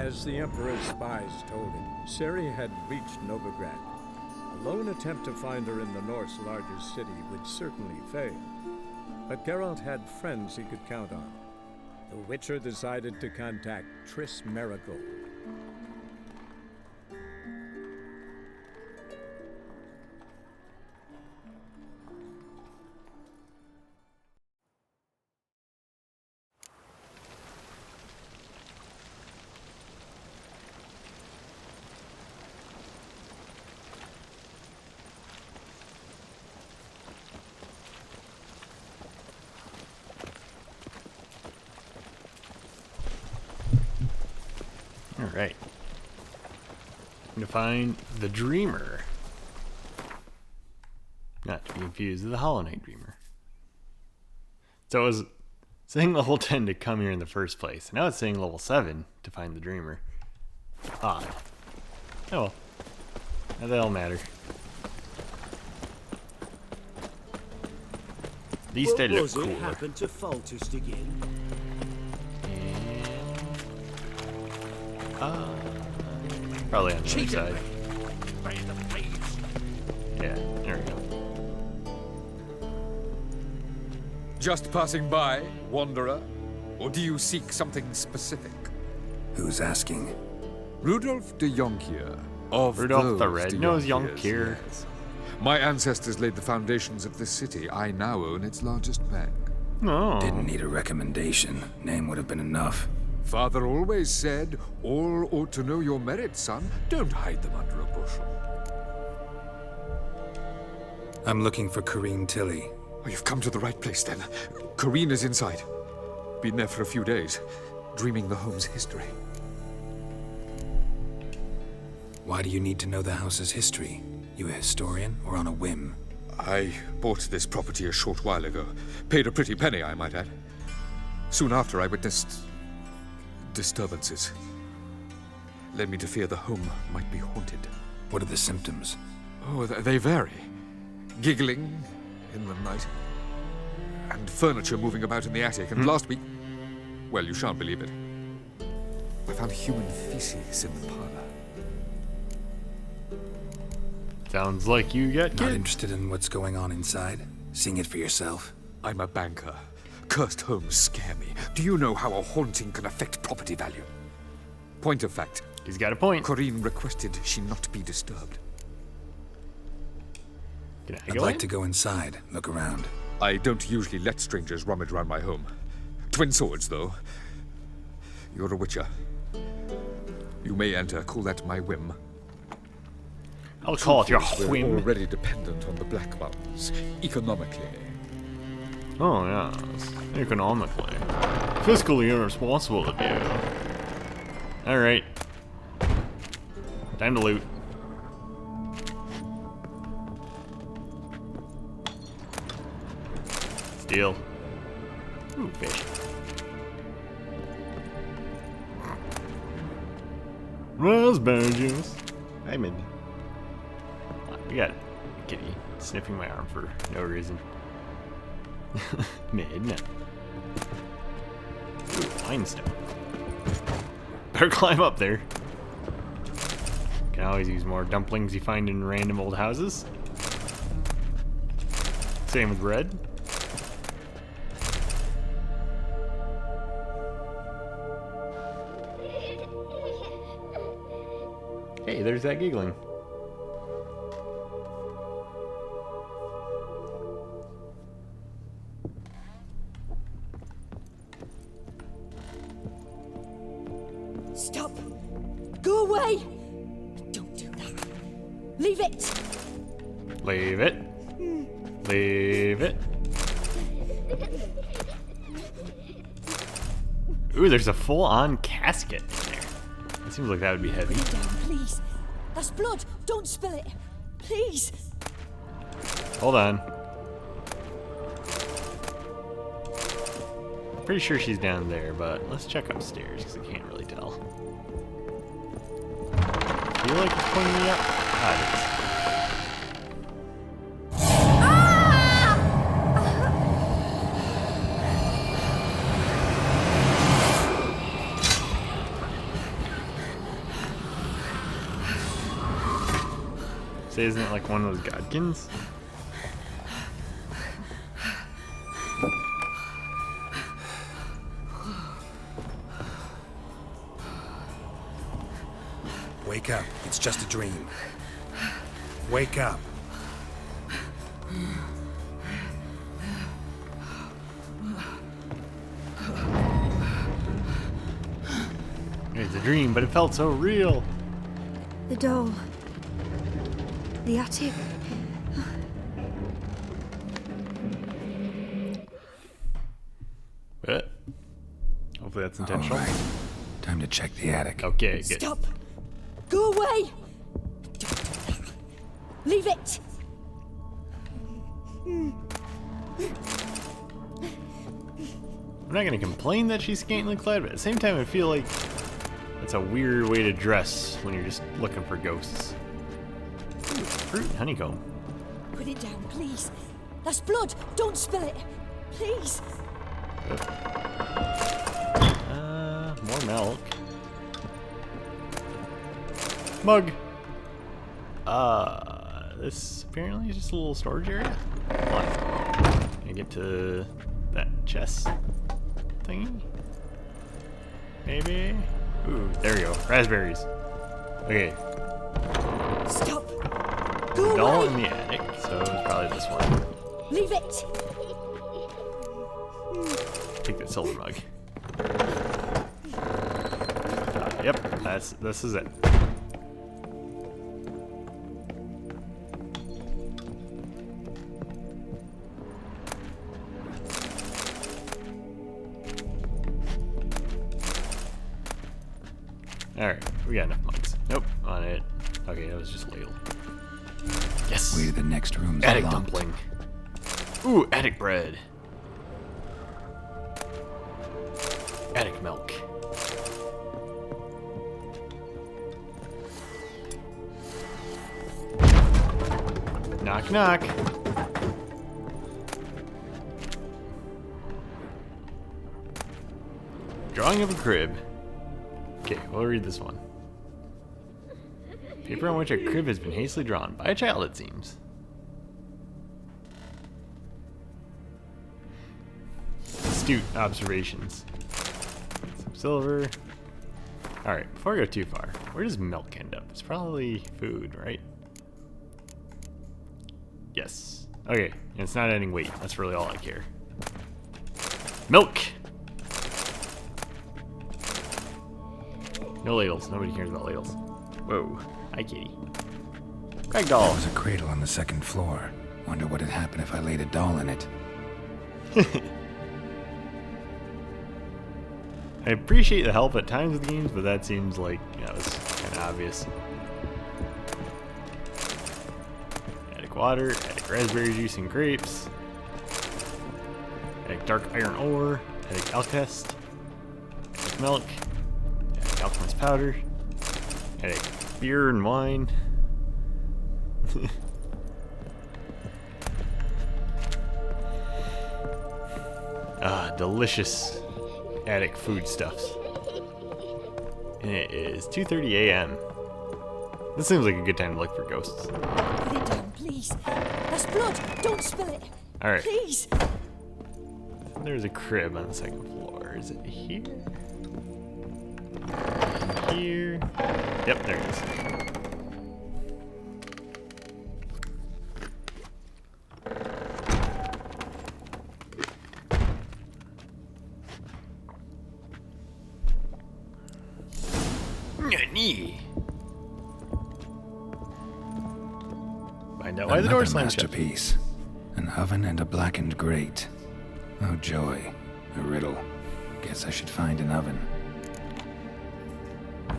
As the Emperor's spies told him, Ciri had reached Novigrad. A lone attempt to find her in the North's largest city would certainly fail. But Geralt had friends he could count on. The Witcher decided to contact Triss Merigold. Alright. To find the Dreamer. Not to be confused with the Hollow Knight Dreamer. So it was saying level 10 to come here in the first place. Now it's saying level 7 to find the Dreamer. Odd. Oh well. That'll matter. These did look cool. What happened to Foltest again? Probably on the other side. Yeah, there we go. Just passing by, wanderer? Or do you seek something specific? Who's asking? Rudolf de Jonkheer of Rudolph the those Red-Nosed de Jonkheer. yes. My ancestors laid the foundations of this city. I now own its largest bank. Oh. Didn't need a recommendation. Name would have been enough. Father always said, all ought to know your merits, son. Don't hide them under a bushel. I'm looking for Corrine Tilly. Oh, you've come to the right place, then. Corrine is inside. Been there for a few days, dreaming the home's history. Why do you need to know the house's history? You a historian or on a whim? I bought this property a short while ago. Paid a pretty penny, I might add. Soon after, I witnessed disturbances. Led me to fear the home might be haunted. What are the symptoms? Oh, they vary. Giggling in the night. And furniture moving about in the attic. And last week, well, you shan't believe it, I found human feces in the parlor. Sounds like you got Not interested in what's going on inside? Seeing it for yourself? I'm a banker. Cursed homes scare me. Do you know how a haunting can affect property value? Point of fact. He's got a point. Corrine requested she not be disturbed. Can I I'd go like in? to go inside, look around. I don't usually let strangers rummage around my home. Twin swords, though. You're a witcher. You may enter. Call that my whim. I'll call it your We're whim. already dependent on the Black Mountains, economically. Oh, yes. Economically. Fiscally irresponsible of you. Alright. Time to loot. Steal. Ooh, fish. Raspberry juice. Hi, Mindy. We got a kitty sniffing my arm for no reason. Mid. Ooh, limestone. Better climb up there. Can always use more dumplings you find in random old houses. Same with red. Hey, there's that giggling. Stop! Go away! Don't do that. Leave it! Leave it. Leave it. Ooh, there's a full-on casket in there. It seems like that would be heavy. Put it down, please. That's blood. Don't spill it. Please. Hold on. Pretty sure she's down there, but let's check upstairs because I can't really tell. Feel like it's pointing me up? Ah, it is. Say, isn't it like one of those godkins? Wake up. It's just a dream. Wake up. It's a dream, but it felt so real. The doll. The attic. But hopefully that's All intentional. right. Time to check the attic. Okay, good. Stop! Go away! Leave it! I'm not gonna complain that she's scantily clad, but at the same time I feel like that's a weird way to dress when you're just looking for ghosts. Ooh, fruit and honeycomb. Put it down, please. That's blood! Don't spill it! Please! More milk. Mug. This apparently is just a little storage area. Come on. Can I get to that chest thingy? Maybe? Ooh, there we go. Raspberries. Okay. Stop! Go Doll away! in the attic, so it's probably this one. Leave it! Take that silver mug. Yep, this is it. Alright, we got enough mugs. Nope, on it. Okay, that was just ladle. Yes! Way to the next room's Attic locked. dumpling. Ooh, attic bread. Attic milk. Knock, knock. Drawing of a crib. Okay, we'll read this one. Paper on which a crib has been hastily drawn by a child, it seems. Astute observations. Some silver. Alright, before I go too far, where does milk end up? It's probably food, right? Yes. Okay, and it's not adding weight. That's really all I care. Milk! No ladles. Nobody cares about ladles. Whoa. Hi, kitty. Craig doll. There was a cradle on the second floor. Wonder what would happen if I laid a doll in it. I appreciate the help at times with games, but that seems like that was kind of obvious. Attic water, attic raspberry juice and grapes, attic dark iron ore, attic alkest, attic milk, attic alchemist powder, attic beer and wine. Delicious attic foodstuffs. And it is 2:30 a.m. This seems like a good time to look for ghosts. Put it down, please. That's blood! Don't spill it! Alright. Please! There's a crib on the second floor. Is it here? Here? Yep, there it is. Nani? Find out why the door Another slammed shut. masterpiece. An oven and a blackened grate. Oh joy. A riddle. Guess I should find an oven.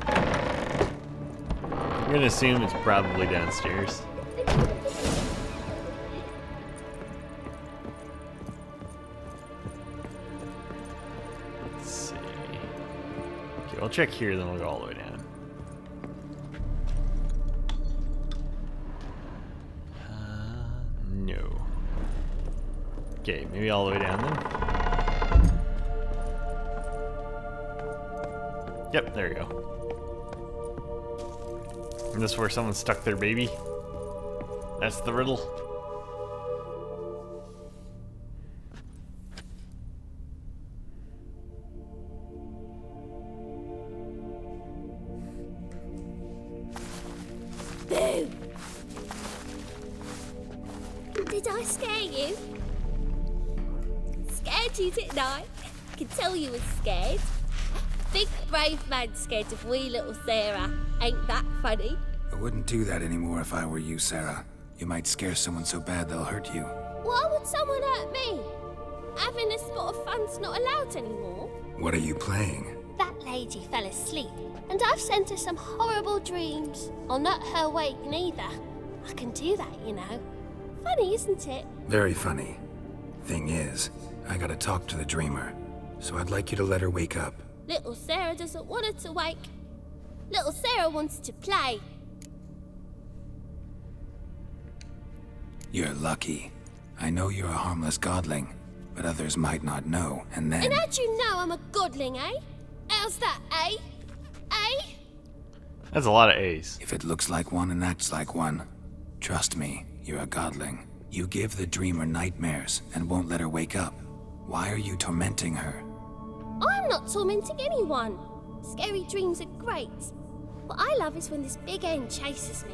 I'm gonna assume it's probably downstairs. Let's see. Okay, I'll check here, then we'll go all the way down. No. Okay, maybe all the way down then. Yep, there you go. And this is where someone stuck their baby. That's the riddle. Boo! Did I scare you? Scared you, didn't I? I could tell you were scared. Big brave man scared of wee little Sarah. Ain't that funny? I wouldn't do that anymore if I were you, Sarah. You might scare someone so bad they'll hurt you. Why would someone hurt me? Having a spot of fun's not allowed anymore. What are you playing? That lady fell asleep, and I've sent her some horrible dreams. I'll not her wake neither. I can do that, you know. Funny, isn't it? Very funny. Thing is, I gotta talk to the dreamer, so I'd like you to let her wake up. Little Sarah doesn't want her to wake. Little Sarah wants to play. You're lucky. I know you're a harmless godling, but others might not know, and then... And how'd you know I'm a godling, eh? How's that, eh? Eh? That's a lot of A's. If it looks like one and acts like one, trust me, you're a godling. You give the dreamer nightmares and won't let her wake up. Why are you tormenting her? I'm not tormenting anyone. Scary dreams are great. What I love is when this big hen chases me.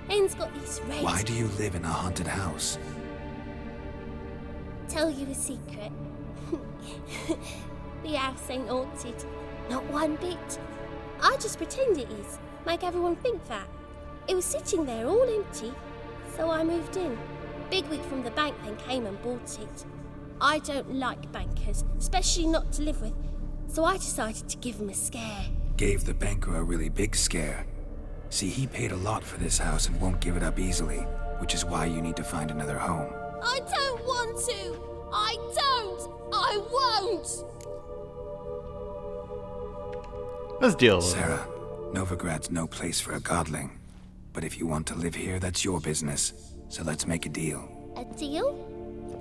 Hen's got these red... Why do you live in a haunted house? Tell you a secret. The house ain't haunted. Not one bit. I just pretend it is. Make everyone think that. It was sitting there all empty, so I moved in. Bigwig from the bank then came and bought it. I don't like bankers, especially not to live with, so I decided to give him a scare. Gave the banker a really big scare. See, he paid a lot for this house and won't give it up easily, which is why you need to find another home. I don't want to! I don't! I won't! Let's deal with it. Sarah, Novigrad's no place for a godling. But if you want to live here, that's your business. So let's make a deal. A deal?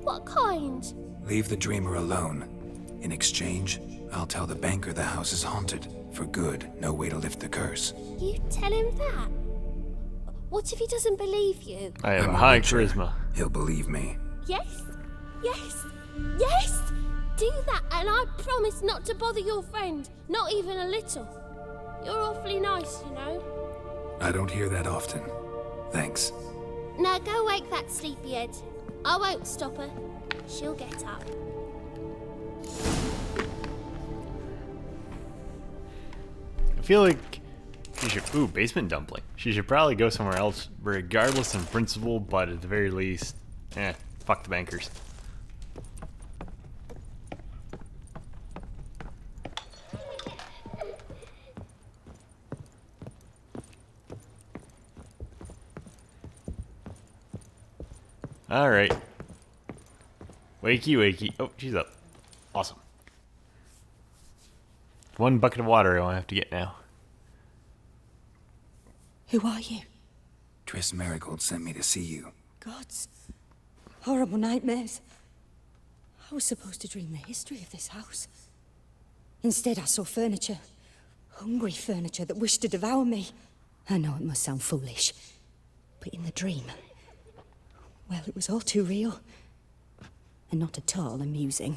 What kind? Leave the dreamer alone. In exchange, I'll tell the banker the house is haunted. For good, no way to lift the curse. You tell him that? What if he doesn't believe you? I have I'm a a high witcher. charisma. He'll believe me. Yes? Yes? Yes! Do that and I promise not to bother your friend. Not even a little. You're awfully nice, you know. I don't hear that often. Thanks. Now go wake that sleepyhead. I won't stop her. She'll get up. I feel like she should... Ooh, basement dumpling. She should probably go somewhere else, regardless of principle, but at the very least... fuck the bankers. Alright. Wakey, wakey. Oh, she's up. Awesome. One bucket of water I won't have to get now. Who are you? Triss Marigold sent me to see you. Gods. Horrible nightmares. I was supposed to dream the history of this house. Instead, I saw furniture. Hungry furniture that wished to devour me. I know it must sound foolish, but in the dream... well, it was all too real. And not at all amusing.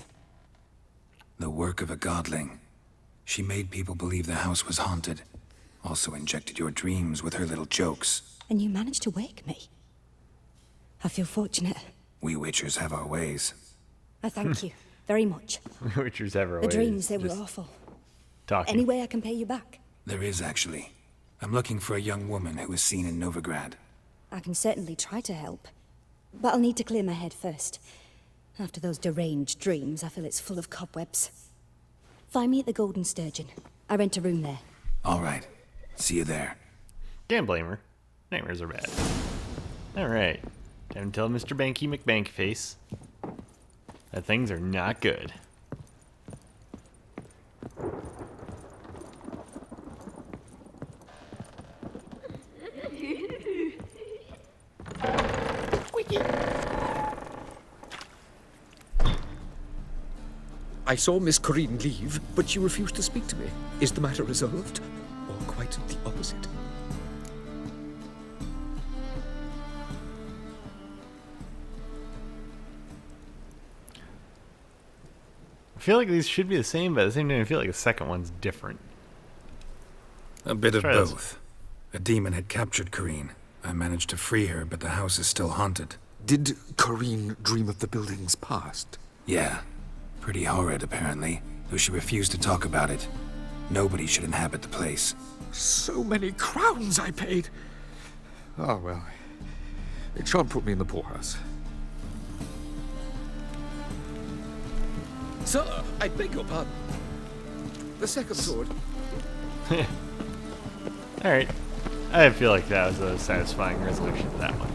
The work of a godling. She made people believe the house was haunted. Also injected your dreams with her little jokes. And you managed to wake me. I feel fortunate. We witchers have our ways. I thank you very much. Witchers ever The ways. dreams, they were Just awful. talking. Any way I can pay you back? There is, actually. I'm looking for a young woman who was seen in Novigrad. I can certainly try to help. But I'll need to clear my head first. After those deranged dreams, I feel it's full of cobwebs. Find me at the Golden Sturgeon. I rent a room there. All right. See you there. Can't blame her. Nightmares are bad. Alright. Time to tell Mr. Banky McBankface that things are not good. I saw Miss Corinne leave, but she refused to speak to me. Is the matter resolved? Or quite the opposite? feel like these should be the same, but at the same time, I feel like the second one's different. A bit of Try this. both. A demon had captured Corrine. I managed to free her, but the house is still haunted. Did Corrine dream of the building's past? Yeah. Pretty horrid, apparently, though she refused to talk about it. Nobody should inhabit the place. So many crowns I paid. Oh, well. It shan't put me in the poorhouse. Sir, I beg your pardon. The second sword. Alright. I feel like that was a satisfying resolution to that one.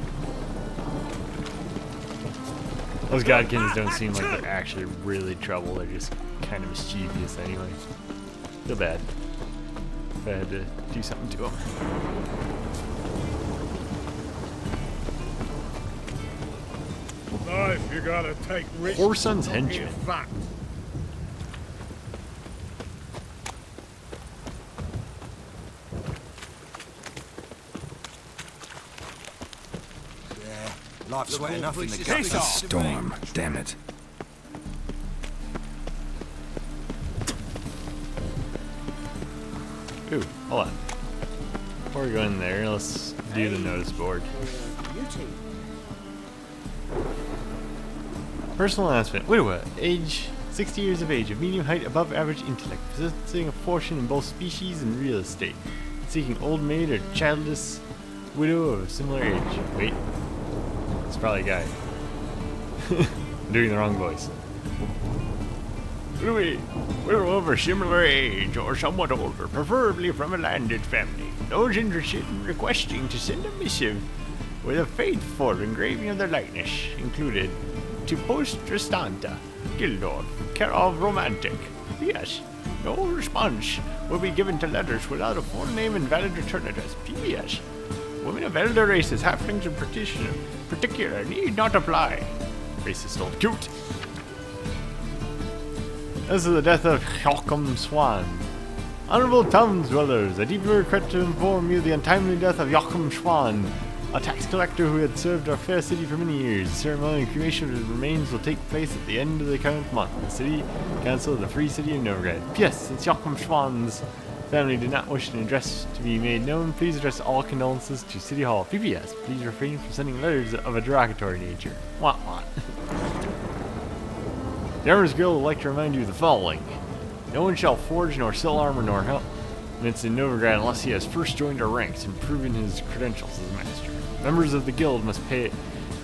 Those godkins don't seem like they're actually really trouble. They're just kind of mischievous anyway. Feel bad if I had to do something to them. Life you gotta take risks. Whoreson's henchman. Fact. Life's wet enough in the A guts. storm, damn it. Ooh, hold on. Before we go in there, let's do the notice board. Personal announcement. Widower, age 60 years of age, of medium height, above average intellect, possessing a fortune in both species and real estate. Seeking old maid or childless widow of similar age. Wait. It's probably a guy. I'm doing the wrong voice. Widow of a similar age or somewhat older, preferably from a landed family. Those interested in requesting to send a missive with a faithful engraving of their likeness included to Post Restanta, Gildor, care of Romantic. P.S. No response will be given to letters without a full name and valid return address. P.S. Women of elder races, halflings in particular, need not apply. Racist old cute. This is the death of Joachim Swan. Honorable town dwellers, I deeply regret to inform you the untimely death of Joachim Swan, a tax collector who had served our fair city for many years. The ceremony and cremation of his remains will take place at the end of the current month. The city council of the Free City of Novigrad. P.S. Since Joachim Swan's family did not wish an address to be made known, please address all condolences to City Hall. P.P.S. Please refrain from sending letters of a derogatory nature. What? The Armorer's Guild would like to remind you of the following. No one shall forge nor sell armor nor helmets in Novigrad unless he has first joined our ranks and proven his credentials as master. Members of the guild must pay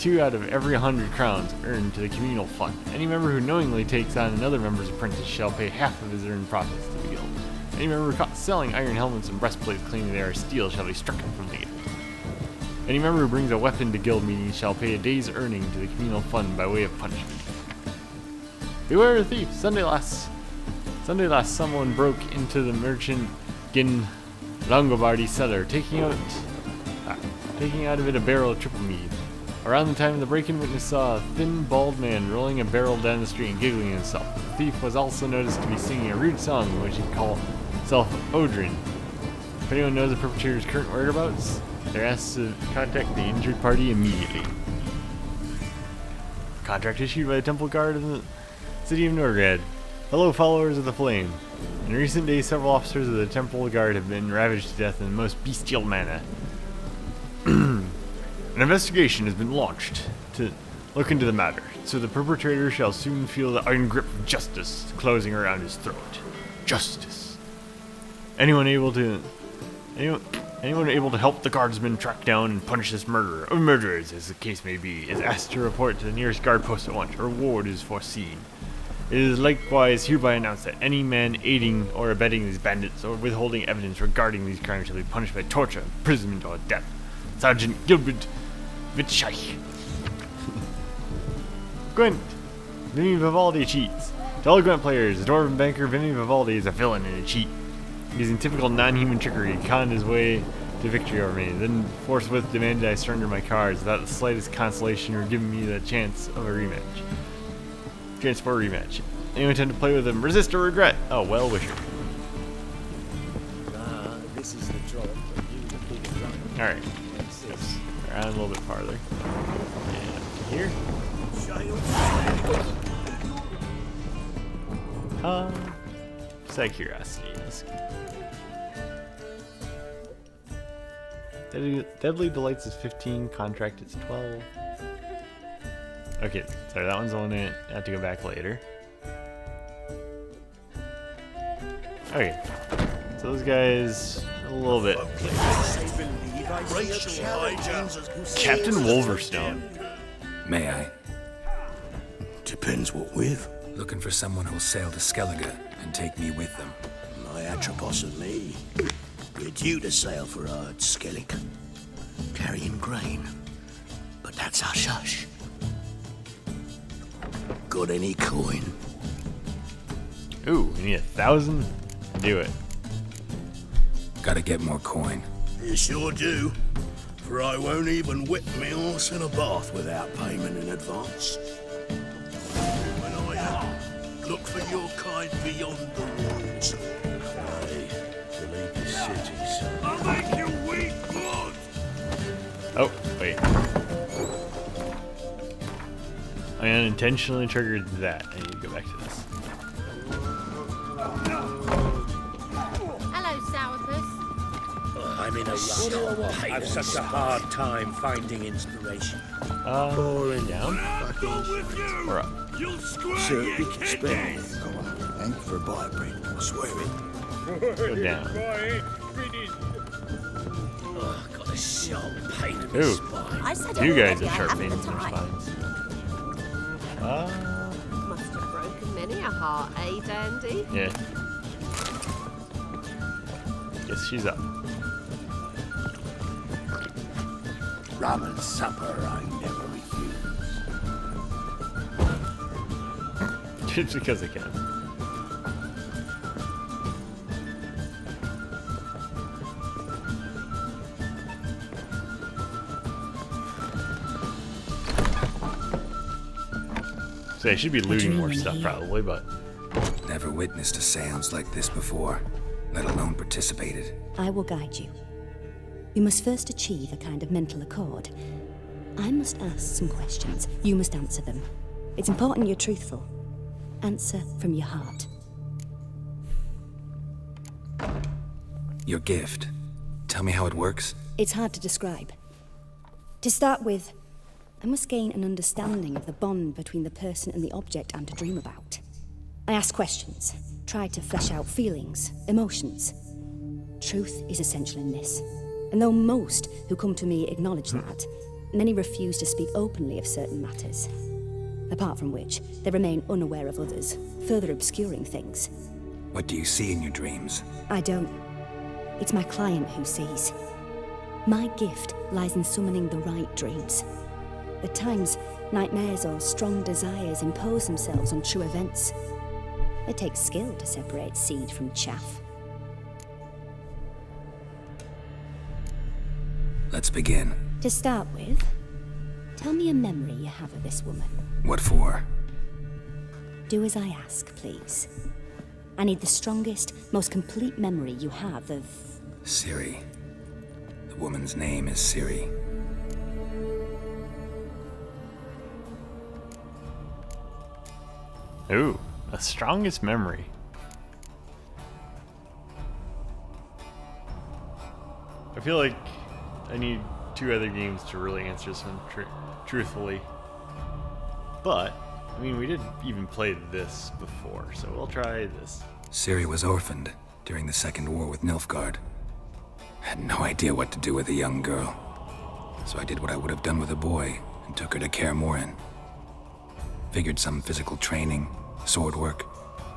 2 out of every 100 crowns earned to the communal fund. Any member who knowingly takes on another member's apprentice shall pay half of his earned profits to the guild. Any member caught selling iron helmets and breastplates claiming they are steel shall be stricken from the guild. Any member who brings a weapon to guild meetings shall pay a day's earning to the communal fund by way of punishment. Beware of the thief! Sunday last someone broke into the merchant Gin Longobardi cellar, taking out of it a barrel of triple mead. Around the time of the break-in, witness saw a thin, bald man rolling a barrel down the street and giggling to himself. The thief was also noticed to be singing a rude song in which he called himself Odrin. If anyone knows the perpetrator's current whereabouts, they're asked to contact the injured party immediately. Contract issued by the Temple Guard of the City of Novigrad. Hello, followers of the Flame. In recent days, several officers of the Temple Guard have been ravaged to death in the most bestial manner. An investigation has been launched to look into the matter, so the perpetrator shall soon feel the iron grip of justice closing around his throat. Justice. Anyone able to help the guardsmen track down and punish this murderer, or murderers as the case may be, is asked to report to the nearest guard post at once. A reward is foreseen. It is likewise hereby announced that any man aiding or abetting these bandits or withholding evidence regarding these crimes shall be punished by torture, imprisonment, or death. Sergeant Gilbert Vitscheich. Gwent. Vinny Vivaldi cheats. To all Gwent players, the dwarven banker Vinny Vivaldi is a villain and a cheat. Using typical non-human trickery, he conned his way to victory over me, then forthwith demanded I surrender my cards without the slightest consolation or giving me the chance for a rematch. Anyone intend to play with him? Resist or regret? Oh, well wisher. This is the drop. Alright. Let's around a little bit farther. And here. Just out of curiosity. Deadly Delights is 15, Contract is 12. Okay, sorry, that one's only gonna have to go back later. Okay, so those guys a little bit. Captain Wolverstone. May I? Depends what with. Looking for someone who'll sail to Skellige and take me with them. My Atropos and me. We're due to sail for our Skellig, carrying grain. But that's hush-hush. Got any coin? Ooh, we need 1,000? Do it. Gotta get more coin. You sure do. For I won't even whip me horse in a bath without payment in advance. When I look for your kind beyond the walls. Aye, to leave the cities. I'll make you weak, blood! Oh, wait. I unintentionally triggered that. I need to go back to this. Hello, Sourpuss. I'm in a rush. I've such a hard time finding inspiration. Down? Or up? Sir, you can spare me. Thank you for buy bread. I swear it. Go down. Oh, got a sharp pain in the Ooh. spine. I said You guys already, have I sharp haven't pains the in their time. spines. Must have broken many a heart, eh, Dandy? Yeah. Guess she's up. Rum and supper I never refuse. Just because I can. So I should be looting more stuff probably, but Never witnessed a seance like this before, let alone participated. I will guide you. You must first achieve a kind of mental accord. I must ask some questions. You must answer them. It's important you're truthful. Answer from your heart. Your gift. Tell me how it works. It's hard to describe. To start with, I must gain an understanding of the bond between the person and the object I'm to dream about. I ask questions, try to flesh out feelings, emotions. Truth is essential in this. And though most who come to me acknowledge that, many refuse to speak openly of certain matters. Apart from which, they remain unaware of others, further obscuring things. What do you see in your dreams? I don't. It's my client who sees. My gift lies in summoning the right dreams. At times, nightmares or strong desires impose themselves on true events. It takes skill to separate seed from chaff. Let's begin. To start with, tell me a memory you have of this woman. What for? Do as I ask, please. I need the strongest, most complete memory you have of... Ciri. The woman's name is Ciri. ooh, the strongest memory. I feel like I need 2 other games to really answer this one truthfully. But, I mean, we did even play this before, so we'll try this. Ciri was orphaned during the Second War with Nilfgaard. Had no idea what to do with a young girl. So I did what I would have done with a boy and took her to Kaer Morhen. Figured some physical training, sword work,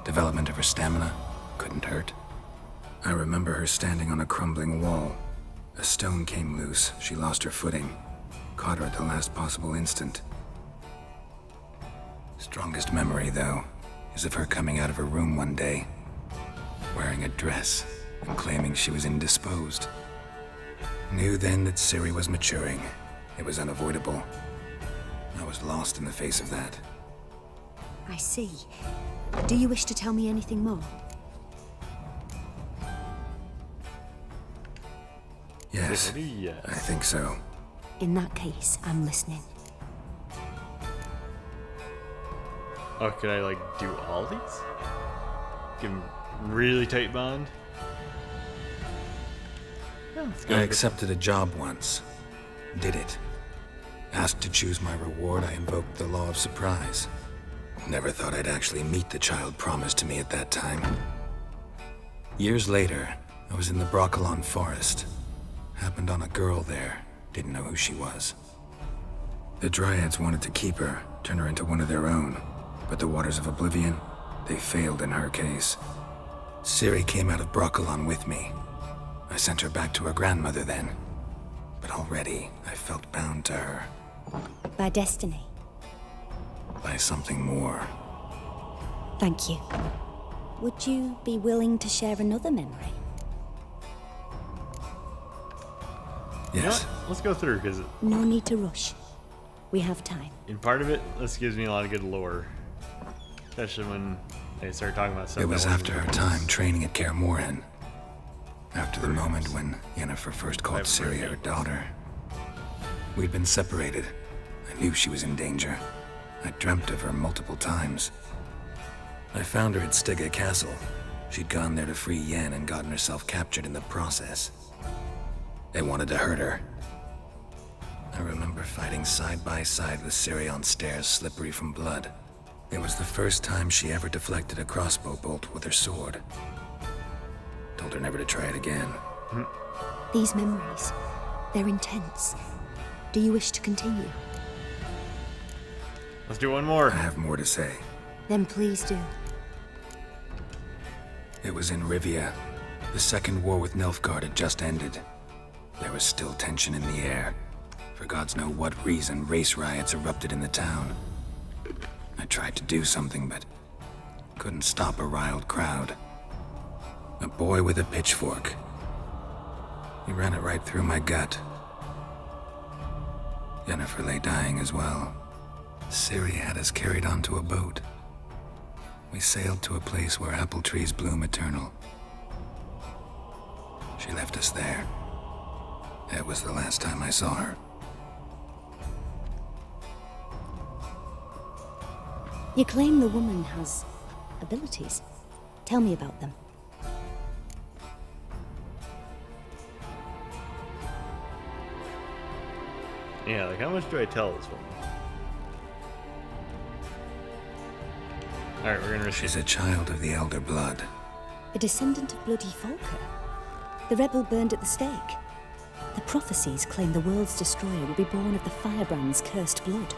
development of her stamina couldn't hurt. I remember her standing on a crumbling wall. A stone came loose, she lost her footing. Caught her at the last possible instant. Strongest memory, though, is of her coming out of her room one day, wearing a dress and claiming she was indisposed. Knew then that Ciri was maturing. It was unavoidable. I was lost in the face of that. I see. Do you wish to tell me anything more? Yes, Yes. I think so. In that case, I'm listening. Oh, could I, like, do all these? Give him really tight bond. Yeah, let's go. I accepted a job once. Did it. Asked to choose my reward, I invoked the law of surprise. Never thought I'd actually meet the child promised to me at that time. Years later, I was in the Broccolon forest. Happened on a girl there. Didn't know who she was. The Dryads wanted to keep her, turn her into one of their own. But the Waters of Oblivion, they failed in her case. Ciri came out of Broccolon with me. I sent her back to her grandmother then. But already, I felt bound to her. By destiny. By something more. Thank you. Would you be willing to share another memory? You know Yes. what? Let's go through, because No need to rush. We have time. in part of it, this gives me a lot of good lore. Especially when they start talking about stuff. It was that after wasn't- her time training at Kaer Morhen. After the moment when Yennefer first called Ciri her daughter. We'd been separated. I knew she was in danger. I dreamt of her multiple times. I found her at Stygga Castle. She'd gone there to free Yen and gotten herself captured in the process. They wanted to hurt her. I remember fighting side by side with Ciri on stairs slippery from blood. It was the first time she ever deflected a crossbow bolt with her sword. Told her never to try it again. These memories, they're intense. Do you wish to continue? Let's do one more. I have more to say. Then please do. It was in Rivia. The second war with Nilfgaard had just ended. There was still tension in the air. For gods know what reason, race riots erupted in the town. I tried to do something, but couldn't stop a riled crowd. A boy with a pitchfork. He ran it right through my gut. Yennefer lay dying as well. Ciri had us carried onto a boat. We sailed to a place where apple trees bloom eternal. She left us there. That was the last time I saw her. You claim the woman has abilities. Tell me about them. Yeah, like how much do I tell this woman? Alright, we're gonna risk She's it. a child of the Elder Blood. A descendant of bloody Volker. The rebel burned at the stake. The prophecies claim the world's destroyer will be born of the firebrand's cursed blood.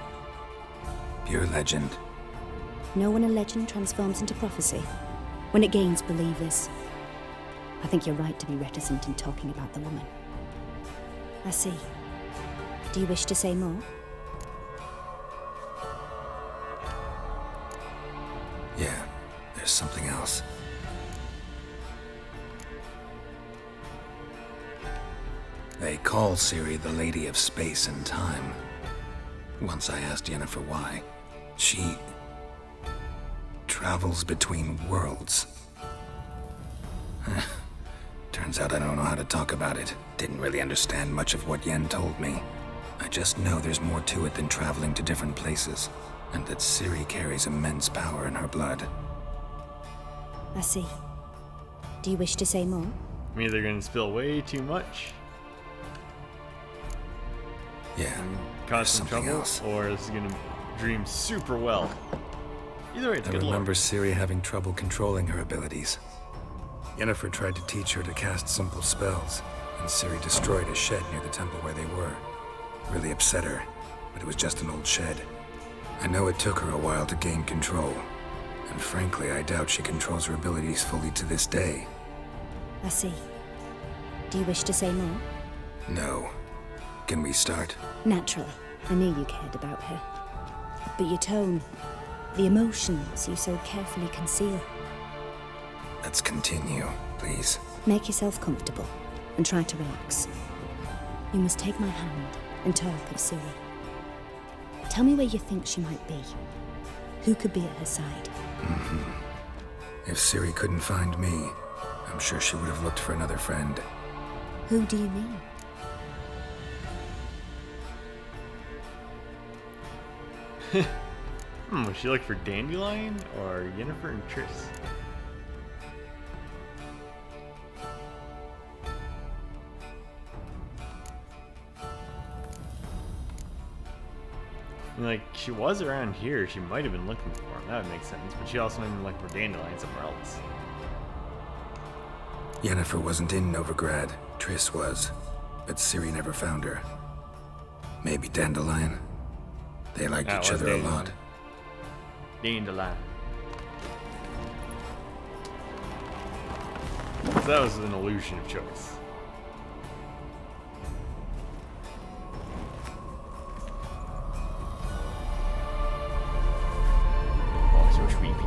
Pure legend. Know when a legend transforms into prophecy? When it gains believers. I think you're right to be reticent in talking about the woman. I see. Do you wish to say more? Yeah, there's something else. They call Ciri the Lady of Space and Time. Once I asked Yennefer why. She travels between worlds. Turns out I don't know how to talk about it. Didn't really understand much of what Yen told me. I just know there's more to it than traveling to different places, and that Ciri carries immense power in her blood. I see. Do you wish to say more? I'm either gonna spill way too much, Yeah, cause some something trouble, else. or this is gonna dream super well. Either way, it's I good remember lore. Ciri having trouble controlling her abilities. Yennefer tried to teach her to cast simple spells, and Ciri destroyed a shed near the temple where they were. Really upset her, but it was just an old shed. I know it took her a while to gain control, and frankly, I doubt she controls her abilities fully to this day. I see. Do you wish to say more? No. Can we start? Naturally. I knew you cared about her. But your tone, the emotions you so carefully conceal. Let's continue, please. Make yourself comfortable and try to relax. You must take my hand and talk of Ciri. Tell me where you think she might be. Who could be at her side? If Ciri couldn't find me, I'm sure she would have looked for another friend. Who do you mean? Was she look for Dandelion or Yennefer and Triss? I mean, like, she was around here. She might have been looking for him. That would make sense. But she also might have been looking for Dandelion somewhere else. Yennefer wasn't in Novigrad. Triss was. But Ciri never found her. Maybe Dandelion. They liked That each was other a Dandelion. lot. Dandelion. So that was an illusion of choice. Oh, so creepy.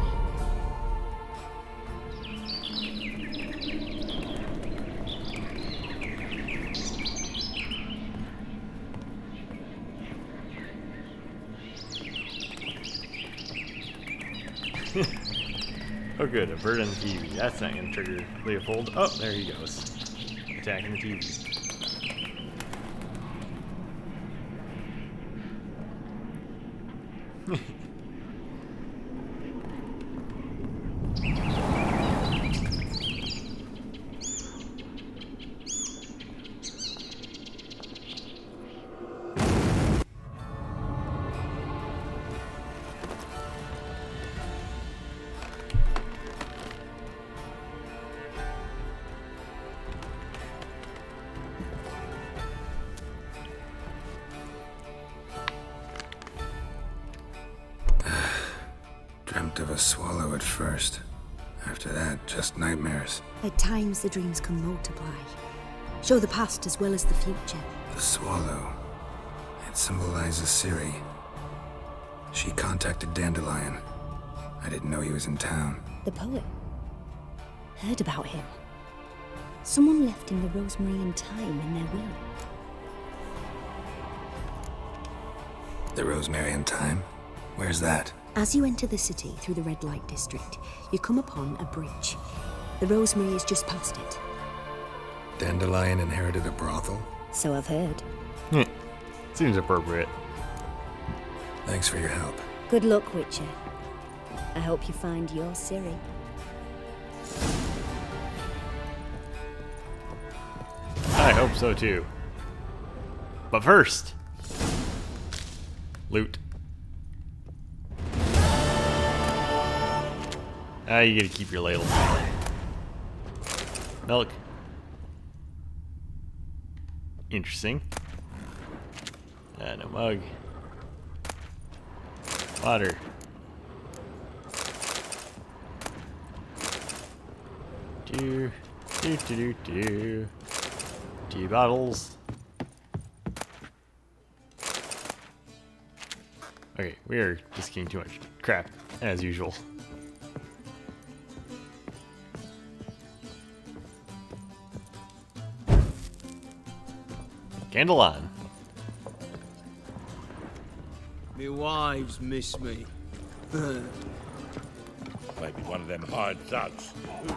Oh good, a bird on the TV. That's not gonna trigger Leopold. Oh, there he goes. Attacking the TV. Dreamt of a swallow at first. After that, just nightmares. At times, the dreams can multiply, show the past as well as the future. The swallow. It symbolizes Ciri. She contacted Dandelion. I didn't know he was in town. The poet. Heard about him. Someone left him the rosemary and thyme in their will. The Rosemary and Thyme? Where's that? As you enter the city through the red light district, you come upon a bridge. The rosemary is just past it. Dandelion inherited a brothel? So I've heard. Seems appropriate. Thanks for your help. Good luck, Witcher. I hope you find your Ciri. I hope so too. But first, loot. You gotta keep your ladle. Milk. Interesting. And a mug. Water. Do. 2 bottles. Okay, we are just getting too much crap, as usual. Candle on. Me wives miss me. Maybe one of them hired thugs. Who knows?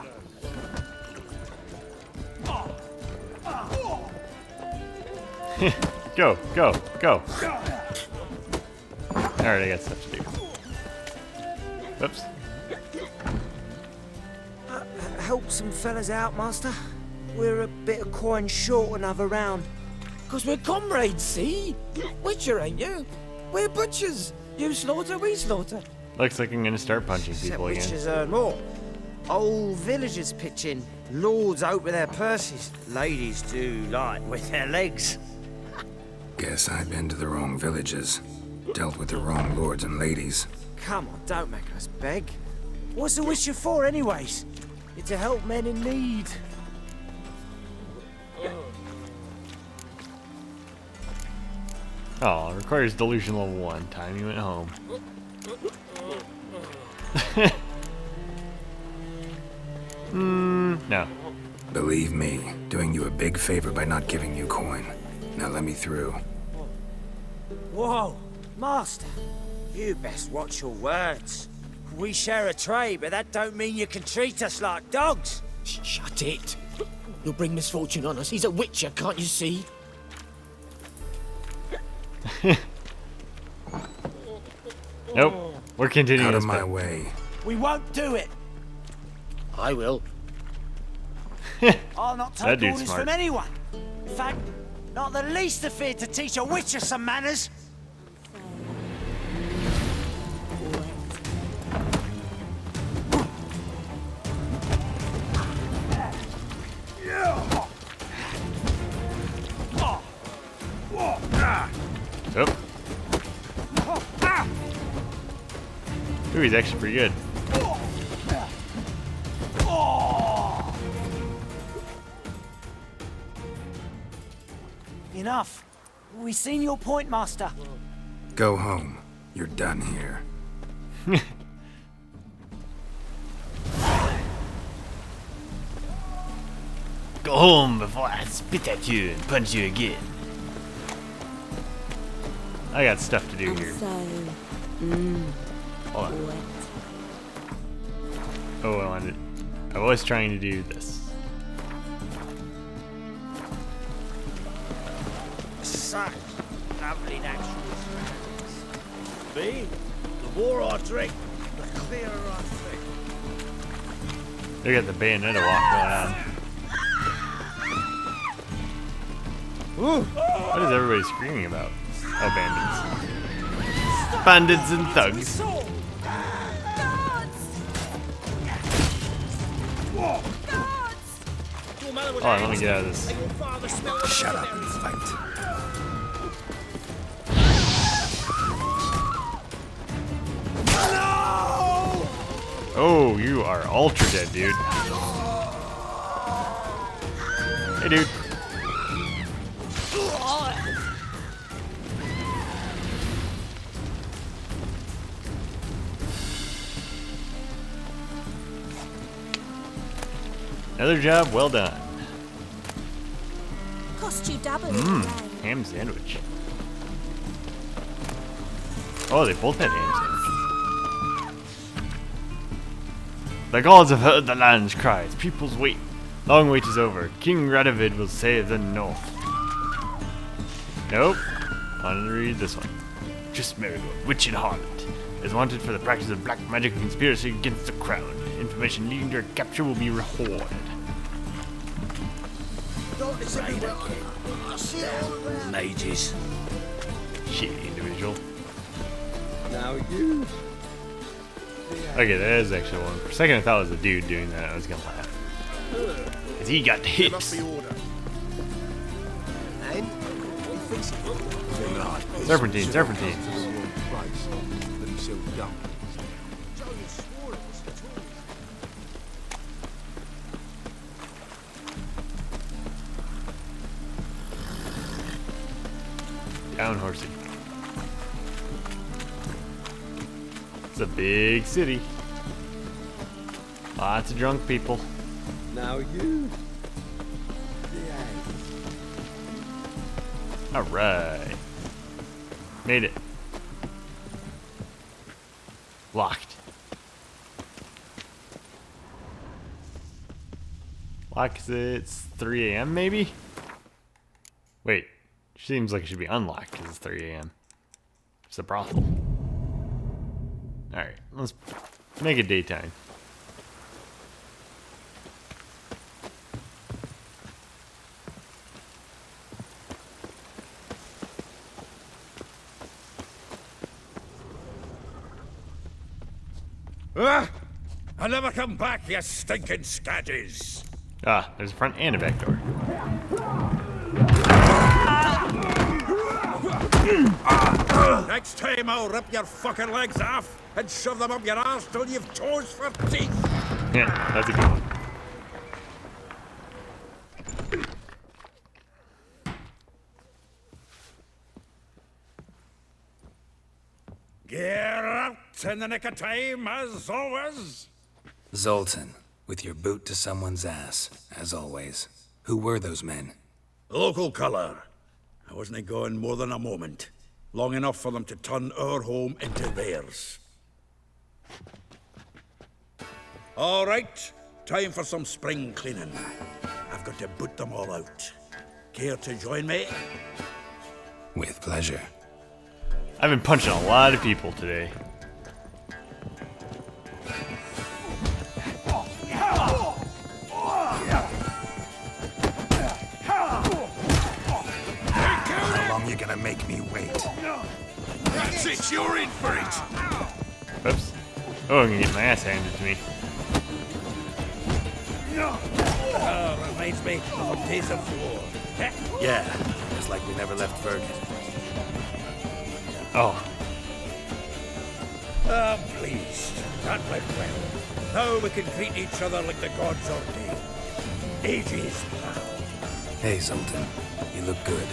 Go, go, go. Alright, I got stuff to do. Whoops. Help some fellas out, master. We're a bit of coin short another round. 'Cause we're comrades, see? Witcher, ain't you? We're butchers. You slaughter, we slaughter. Looks like I'm gonna start punching Except people again. witches earn more. Old villagers pitch in. Lords out with their purses. Ladies do like with their legs. Guess I've been to the wrong villages. Dealt with the wrong lords and ladies. Come on, don't make us beg. What's the Witcher for, anyways? It's to help men in need. Oh, requires delusion level 1. Time you went home. No. Believe me, doing you a big favor by not giving you coin. Now let me through. Whoa, master. You best watch your words. We share a trade, but that don't mean you can treat us like dogs. Shut it. You'll bring misfortune on us. He's a witcher, can't you see? Nope. We're continuing Out of this my path. way. We won't do it. I will. I'll not That take dude's orders smart. from anyone. In fact, not the least afraid to teach a witcher some manners. he's actually pretty good. Enough. We seen your point, Master. Go home. You're done here. Go home before I spit at you and punch you again. I got stuff to do here. Hold on. Oh, I was trying to do this. Such lovely natural surroundings. Me, the more I drink, the clearer I think. Look at the bayonetta walk going on. Ooh, what is everybody screaming about? Oh, bandits. Bandits and thugs. Hold on, let me get out of this. Shut up and fight. Oh, you are ultra dead, dude. Hey, dude. Another job well done. Cost you double. Ham sandwich. Oh, they both had ham sandwiches. The gods have heard the land's cries. People's wait. Long wait is over. King Radovid will save the north. Nope. I want to read this one. Just Marigold, witch and harlot, is wanted for the practice of black magic conspiracy against the crown. Information leading to her capture will be rewarded. Mages. Shitty individual. Now you. Okay, that is actually one. For a second I thought it was a dude doing that. I was gonna laugh. Cause he got the hips. Serpentine, serpentine. Down, horsey. It's a big city. Lots of drunk people. Now you. Alright. Made it. Locked. Lock, 'cause it's 3 a.m. maybe? Wait. Seems like it should be unlocked because it's 3 a.m. It's a brothel. Alright, let's make it daytime. I'll never come back, you stinking scaddies. Ah, there's a front and a back door. Next time I'll rip your fucking legs off and shove them up your ass till you've toes for teeth. Yeah, that's a good one. Get out in the nick of time, as always. Zoltan, with your boot to someone's ass, as always. Who were those men? Local colour. I wasn't going more than a moment. Long enough for them to turn our home into theirs. All right, time for some spring cleaning. I've got to boot them all out. Care to join me? With pleasure. I've been punching a lot of people today. How long you gonna make me wait? That's it, you're in for it! Oops. Oh, I'm gonna get my ass handed to me. Reminds me of days of war. Yeah, it's like we never left Bergen. Oh. Ah, please. That went well. Now we can greet each other like the gods ordained. Ages, pal. Hey, Zoltan. You look good.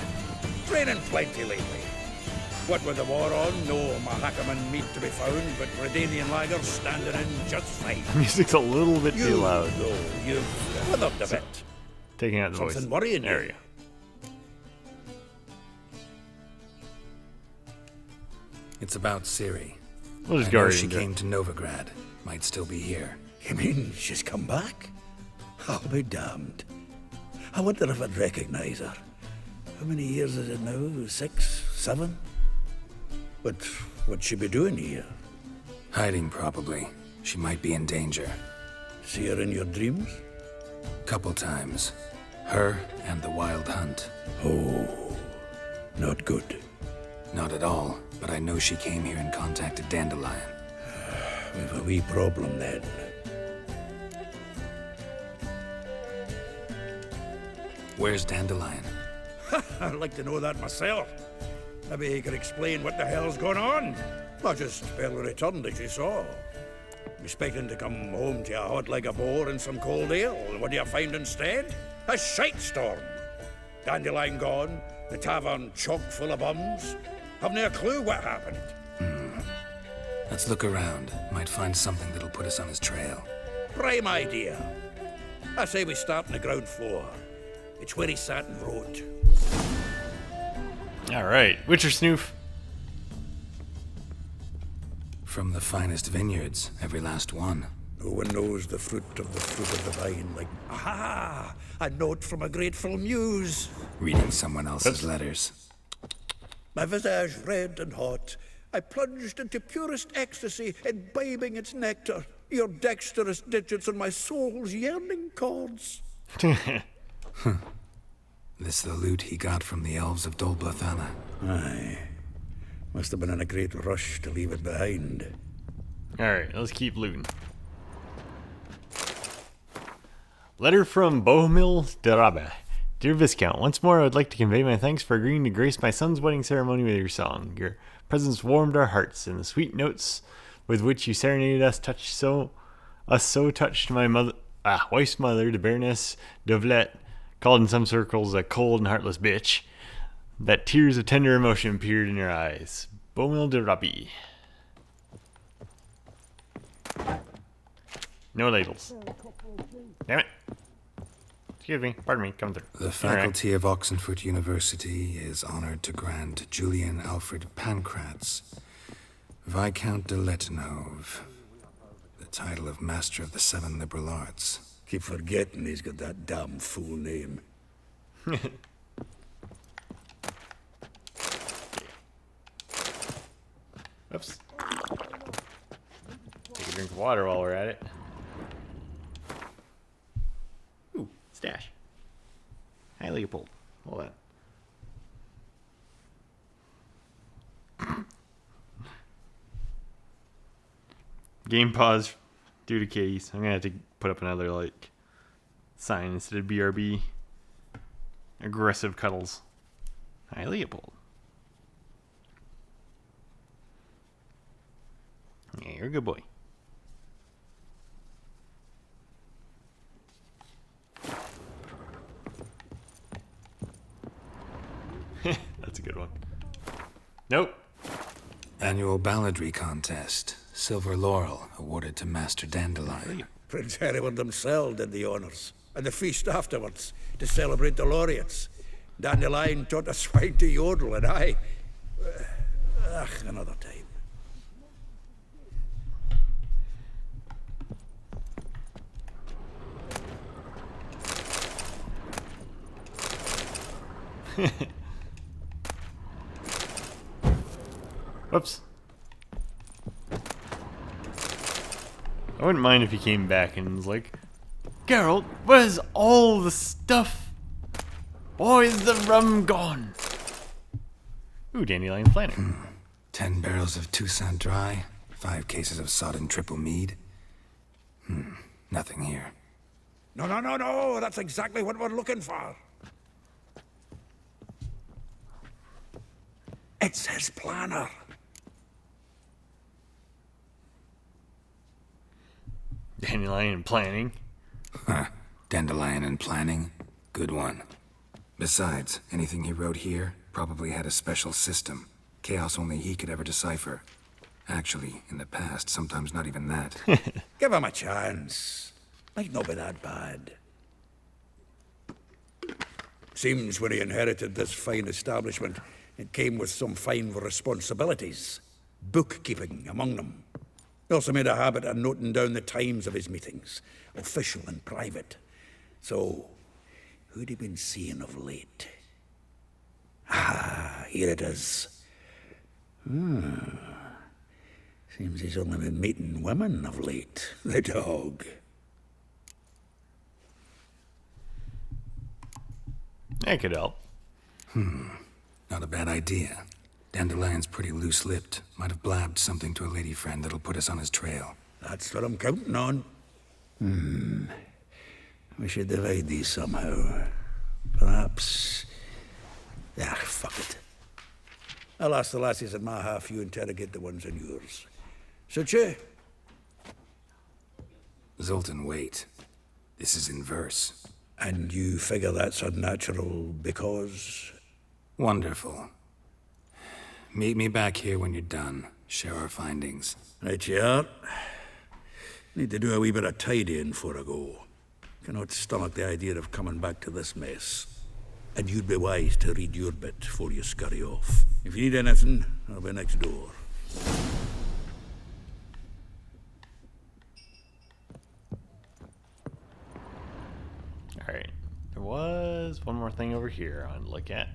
Training plenty lately. What with the war on, no Mahakaman meat to be found, but Redanian lagers standing in just fine. Music's a little bit too loud. Though, you've withered a bit. Taking out the voice. Something worrying There you. you go. It's about Ciri. We'll just I go know right she into it. came to Novigrad. Might still be here. You mean she's come back? I'll be damned. I wonder if I'd recognize her. How many years is it now? 6, 7? But what'd she be doing here? Hiding, probably. She might be in danger. See her in your dreams? Couple times. Her and the Wild Hunt. Oh, not good. Not at all, but I know she came here and contacted Dandelion. We've a wee problem then. Where's Dandelion? I'd like to know that myself. Maybe he could explain what the hell's going on. I just barely returned, as you saw. Expecting to come home to a hot like a boar and some cold ale, and what do you find instead? A shite storm. Dandelion gone, the tavern chock full of bums. Haven't a clue what happened. Let's look around. Might find something that'll put us on his trail. Prime idea. I say we start on the ground floor. It's where he sat and wrote. Alright, Witcher Snoof. From the finest vineyards, every last one. No one knows the fruit of the vine like, aha, a note from a grateful muse. Reading someone else's letters. My visage red and hot, I plunged into purest ecstasy, imbibing its nectar. Your dexterous digits on my soul's yearning chords. This the loot he got from the elves of Dol Blathanna. Aye. Must have been in a great rush to leave it behind. Alright, let's keep looting. Letter from Bohemil de Rabe. Dear Viscount, once more I would like to convey my thanks for agreeing to grace my son's wedding ceremony with your song. Your presence warmed our hearts, and the sweet notes with which you serenaded us so touched my wife's mother, the Baroness Devlet, called in some circles a cold and heartless bitch, that tears of tender emotion appeared in your eyes. Bohemil de Rabe. No ladles. Damn it. Excuse me, pardon me, come through. The faculty of Oxenfurt University is honored to grant Julian Alfred Pancratz, Viscount de Letenhove, the title of Master of the Seven Liberal Arts. Keep forgetting he's got that damn fool name. Oops. Take a drink of water while we're at it. Ooh, stash. Hi, Leopold. Hold on. Game pause due to case. I'm gonna have to put up another like sign instead of BRB. Aggressive cuddles. Hi, Leopold. Yeah, you're a good boy. That's a good one. Nope. Annual balladry contest. Silver laurel awarded to Master Dandelion. Prince Hereward himself did the honours, and the feast afterwards, to celebrate the laureates. Dandelion taught a swine to yodel, and I... another time. Whoops. I wouldn't mind if he came back and was like, Geralt, where's all the stuff? Why is the rum gone? Ooh, Dandelion planning. 10 barrels of Toussaint Dry, 5 cases of sodden triple mead. Nothing here. No, that's exactly what we're looking for. It's his planner. Dandelion and planning. Huh. Dandelion and planning? Good one. Besides, anything he wrote here probably had a special system. Chaos only he could ever decipher. Actually, in the past, sometimes not even that. Give him a chance. Might not be that bad. Seems when he inherited this fine establishment, it came with some fine responsibilities. Bookkeeping among them. He also made a habit of noting down the times of his meetings, official and private. So, who'd he been seeing of late? Ah, here it is. Seems he's only been meeting women of late, the dog. That could help. Not a bad idea. Dandelion's pretty loose-lipped. Might have blabbed something to a lady friend that'll put us on his trail. That's what I'm counting on. We should divide these somehow. Perhaps... fuck it. I'll ask the lassies in my half, you interrogate the ones in yours. Suit you? Zoltan, wait. This is in verse. And you figure that's unnatural because... Wonderful. Meet me back here when you're done. Share our findings. Right you are. Need to do a wee bit of tidying before I go. Cannot stomach the idea of coming back to this mess. And you'd be wise to read your bit before you scurry off. If you need anything, I'll be next door. Alright. There was one more thing over here I want to look at.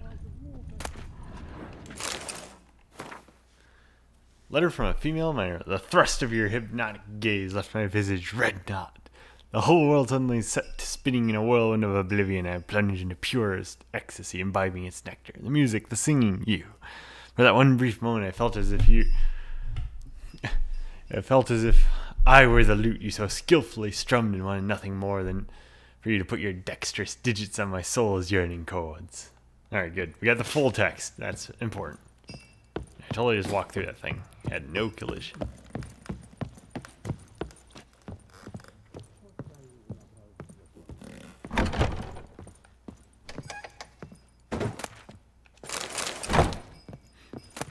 Letter from a female miner. The thrust of your hypnotic gaze left my visage red hot. The whole world suddenly set to spinning in a whirlwind of oblivion. I plunged into purest ecstasy, imbibing its nectar. The music, the singing, you. For that one brief moment, I felt as if I were the lute you so skillfully strummed and wanted nothing more than for you to put your dexterous digits on my soul's yearning chords. Alright, good. We got the full text. That's important. I totally just walked through that thing. Had no collision.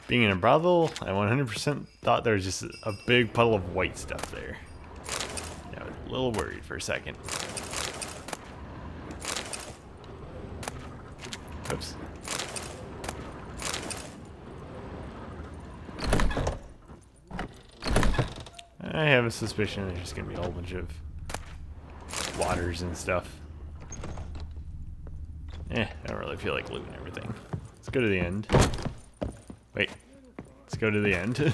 Being in a brothel, I 100% thought there was just a big puddle of white stuff there. I was a little worried for a second. Oops. I have a suspicion there's just going to be a whole bunch of waters and stuff. I don't really feel like looting everything. Let's go to the end. Wait. Let's go to the end.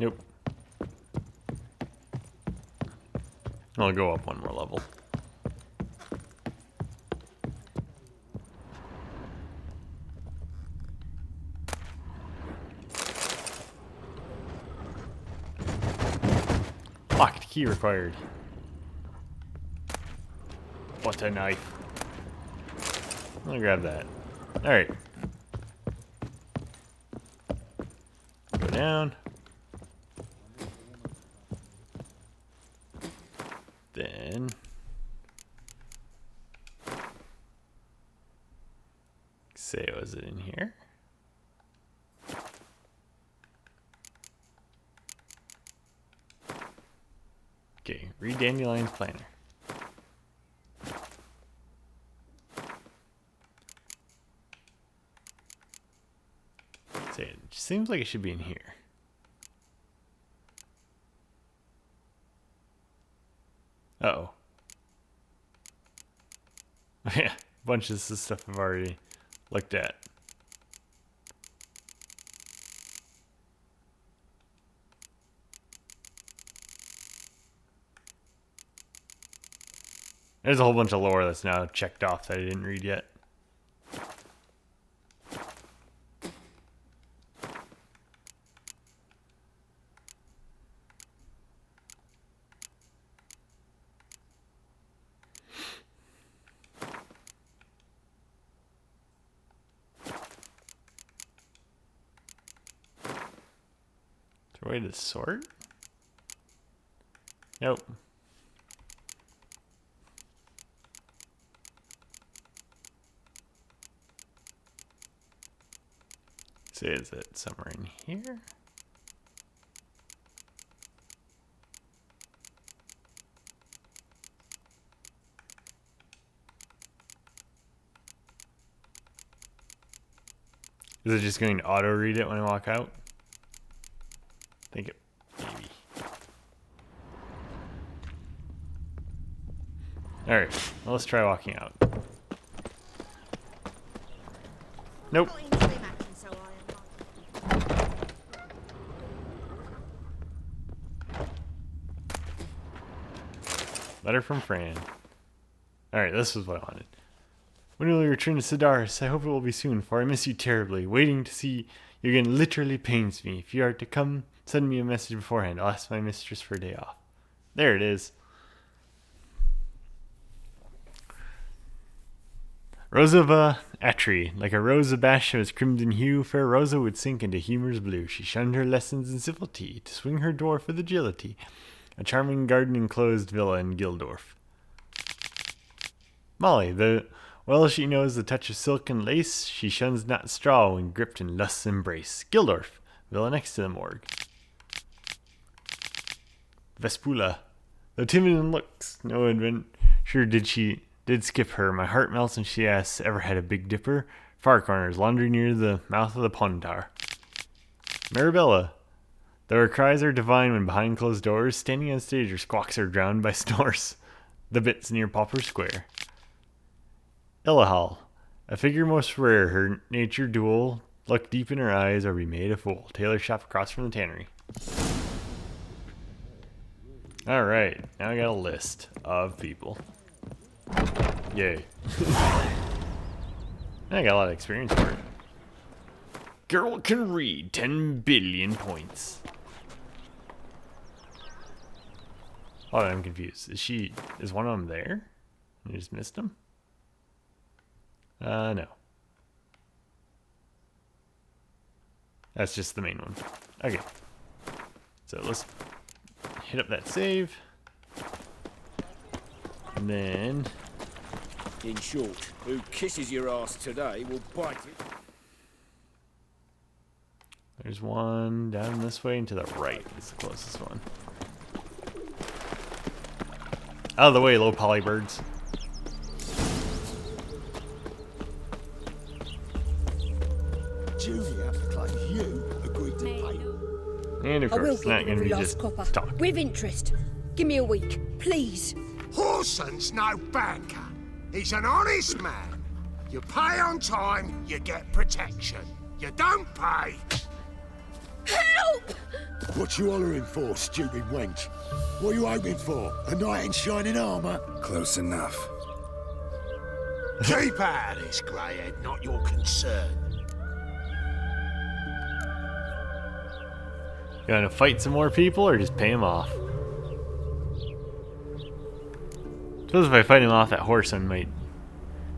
Nope. I'll go up one more level. Locked key required. What a knife. I'll grab that. Alright. Go down. Then... say, was it in here? Okay, read Dandelion's planner. Say, it seems like it should be in here. Uh-oh. Yeah, a bunch of this stuff I've already looked at. There's a whole bunch of lore that's now checked off that I didn't read yet. there a way to sort? Nope. So is it somewhere in here? Is it just going to auto read it when I walk out? I think it maybe. Alright, well, let's try walking out. Nope. Letter from Fran. Alright, this is what I wanted. When will you return to Sidaris? I hope it will be soon, for I miss you terribly. Waiting to see you again literally pains me. If you are to come, send me a message beforehand. I'll ask my mistress for a day off. There it is. Rosa of Atri. Like a rose abashed of its crimson hue, fair Rosa would sink into humour's blue. She shunned her lessons in civility, to swing her dwarf with agility. A charming garden-enclosed villa in Gildorf. Molly, well she knows the touch of silk and lace, she shuns not straw when gripped in lust's embrace. Gildorf, villa next to the morgue. Vespula, though timid in looks, no adventure did skip her. My heart melts when she asks, ever had a Big Dipper? Far corners, laundry near the mouth of the Pontar. Marabella, though her cries are divine when behind closed doors, standing on stage her squawks are drowned by snores. The bits near Pauper Square. Illahal, a figure most rare, her nature dual, look deep in her eyes or be made a fool. Tailor shop across from the tannery. Alright, now I got a list of people. Yay. I got a lot of experience for it. Girl can read 10 billion points. Oh, I'm confused. Is one of them there? I just missed them? No. That's just the main one. Okay. So let's hit up that save. And then... In short, who kisses your ass today will bite it. There's one down this way and to the right is the closest one. Out of the way, low poly birds. Julia claims you agreed to pay. And of I will course, it's give not you going to every be last just copper. talk. With interest. Give me a week, please. Horson's no banker. He's an honest man. You pay on time, you get protection. You don't pay. Help! What you hollering for, stupid wench? What are you hoping for? A knight in shining armour? Close enough. Keep out of this, greyhead, not your concern. You want to fight some more people or just pay them off? Suppose if I fight him off, that horseman might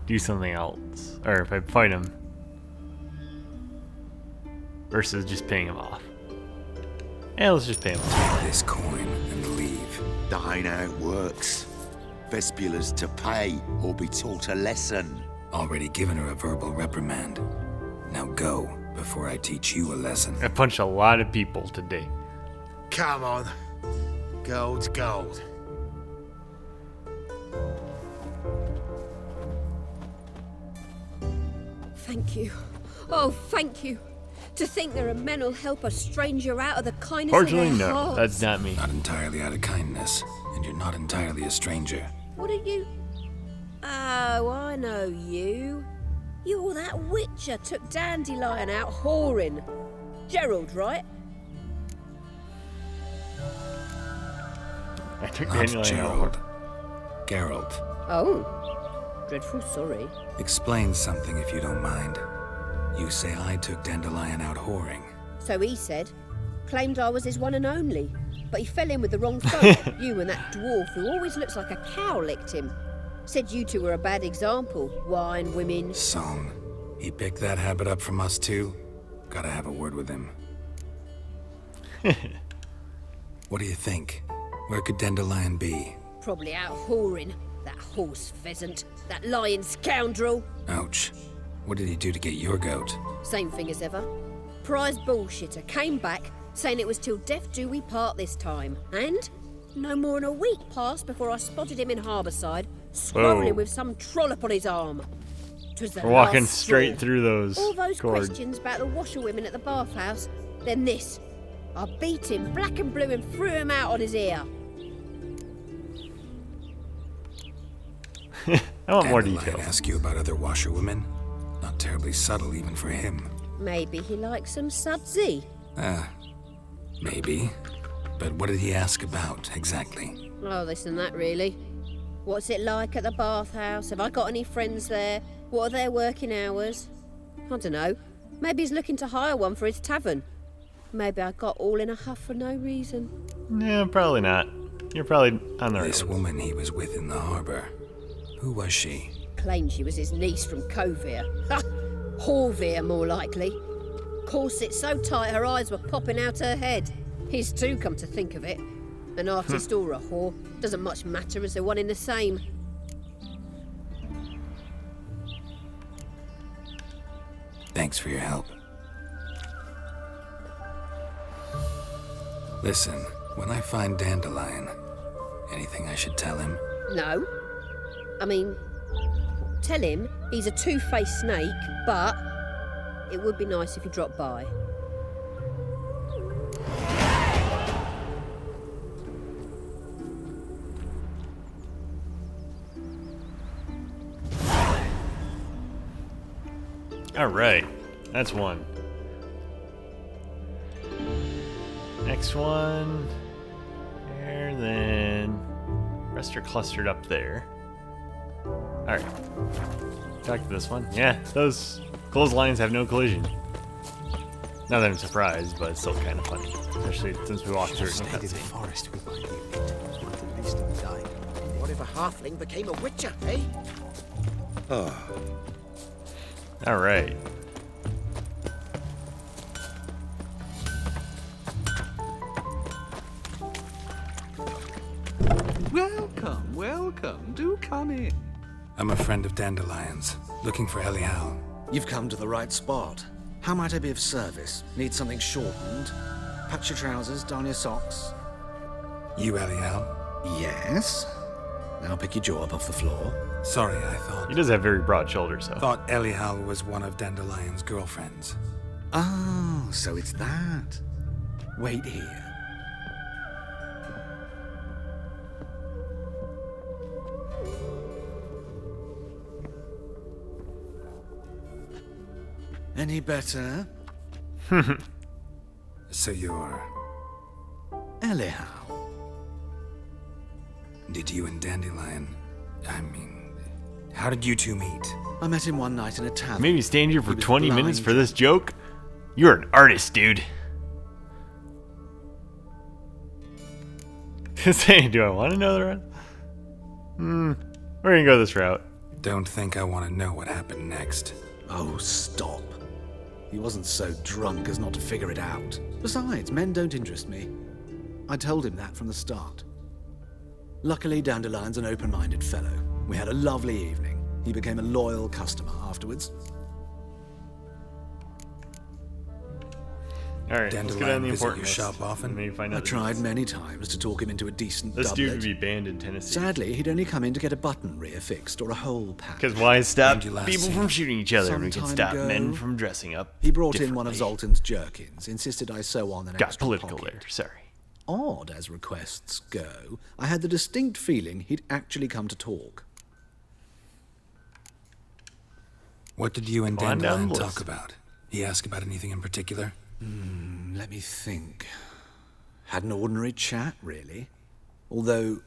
do something else. Or if I fight him versus just paying him off. Yeah, let's just pay him off. This coin and leave. That ain't how it works. Vespula's to pay or be taught a lesson. Already given her a verbal reprimand. Now go before I teach you a lesson. I punched a lot of people today. Come on. Gold's gold. Thank you. Oh, thank you. To think there are men who'll help a stranger out of the kindness Fortunately, of their no. hearts. That's not me. Not entirely out of kindness, and you're not entirely a stranger. What are you? Oh, I know you. You're that witcher took Dandelion out whoring. Gerald, right? I took Not Dandelion Gerald. Gerald. Oh, dreadful sorry. Explain something if you don't mind. You say I took Dandelion out whoring. So he said. Claimed I was his one and only. But he fell in with the wrong folk. You and that dwarf who always looks like a cow licked him. Said you two were a bad example. Wine, women. Song. He picked that habit up from us too? Gotta have a word with him. What do you think? Where could Dandelion be? Probably out whoring. That horse pheasant. That lying scoundrel. Ouch. What did he do to get your goat? Same thing as ever. Prize bullshitter came back saying it was till death do we part this time. And no more than a week passed before I spotted him in Harbourside, squabbling with some trollop on his arm. 'Twas the We're walking last straight straw. through those All those cords. questions about the washerwomen at the bathhouse, then this. I beat him black and blue and threw him out on his ear. I want more Dandelion details. ask you about other washerwomen? Not terribly subtle even for him. Maybe he likes some sudsy. Maybe. But what did he ask about, exactly? Oh, this and that, really. What's it like at the bathhouse? Have I got any friends there? What are their working hours? I don't know. Maybe he's looking to hire one for his tavern. Maybe I got all in a huff for no reason. Yeah, probably not. You're probably on the right This ones. woman he was with in the harbor. Who was she? Claimed she was his niece from Covere. Ha! Horvere, more likely. Corset so tight her eyes were popping out her head. His too, come to think of it. An artist or a whore. Doesn't much matter as they're one in the same. Thanks for your help. Listen, when I find Dandelion, anything I should tell him? No. I mean, tell him he's a two-faced snake, but it would be nice if he dropped by. All right, that's one. Next one. There, then. Rest are clustered up there. All right. Back to this one. Yeah, those clotheslines have no collision. Not that I'm surprised, but it's still kind of funny, especially since we walked through it in the cutscene. Forest with my new mate. At least I'm dying. What if a halfling became a witcher, eh? All right. Welcome, welcome. Do come in. I'm a friend of Dandelion's, looking for Elial. You've come to the right spot. How might I be of service? Need something shortened? Patch your trousers, darn your socks. You Elial? Yes. Now pick your jaw up off the floor. Sorry, I thought... He does have very broad shoulders, though. Thought Elial was one of Dandelion's girlfriends. Oh, so it's that. Wait here. Any better? So you're... Elial. Did you and Dandelion... how did you two meet? I met him one night in a tavern. Maybe stand here for He was 20 minutes blind. for this joke? You're an artist, dude. Say, do I want to know the rest? We're gonna go this route. Don't think I want to know what happened next. Oh, stop. He wasn't so drunk as not to figure it out. Besides, men don't interest me. I told him that from the start. Luckily, Dandelion's an open-minded fellow. We had a lovely evening. He became a loyal customer afterwards. All right, let's get on the Dandelion visit important your list. shop often? Maybe find I out the tried details. many times to talk him into a decent This doublet. dude would be banned in Tennessee. Sadly, he'd only come in to get a button rear fixed or a hole patched. Because why stop When'd you last people see from him? shooting each other Some when we can time stop ago. men from dressing up? He brought in one of differently? Zoltan's jerkins, insisted I sew on an Got extra political pocket. there, sorry. Odd as requests go, I had the distinct feeling he'd actually come to talk. What did you and Go on down Dandelion the talk list. about? He ask about anything in particular? Let me think. Had an ordinary chat, really. Although,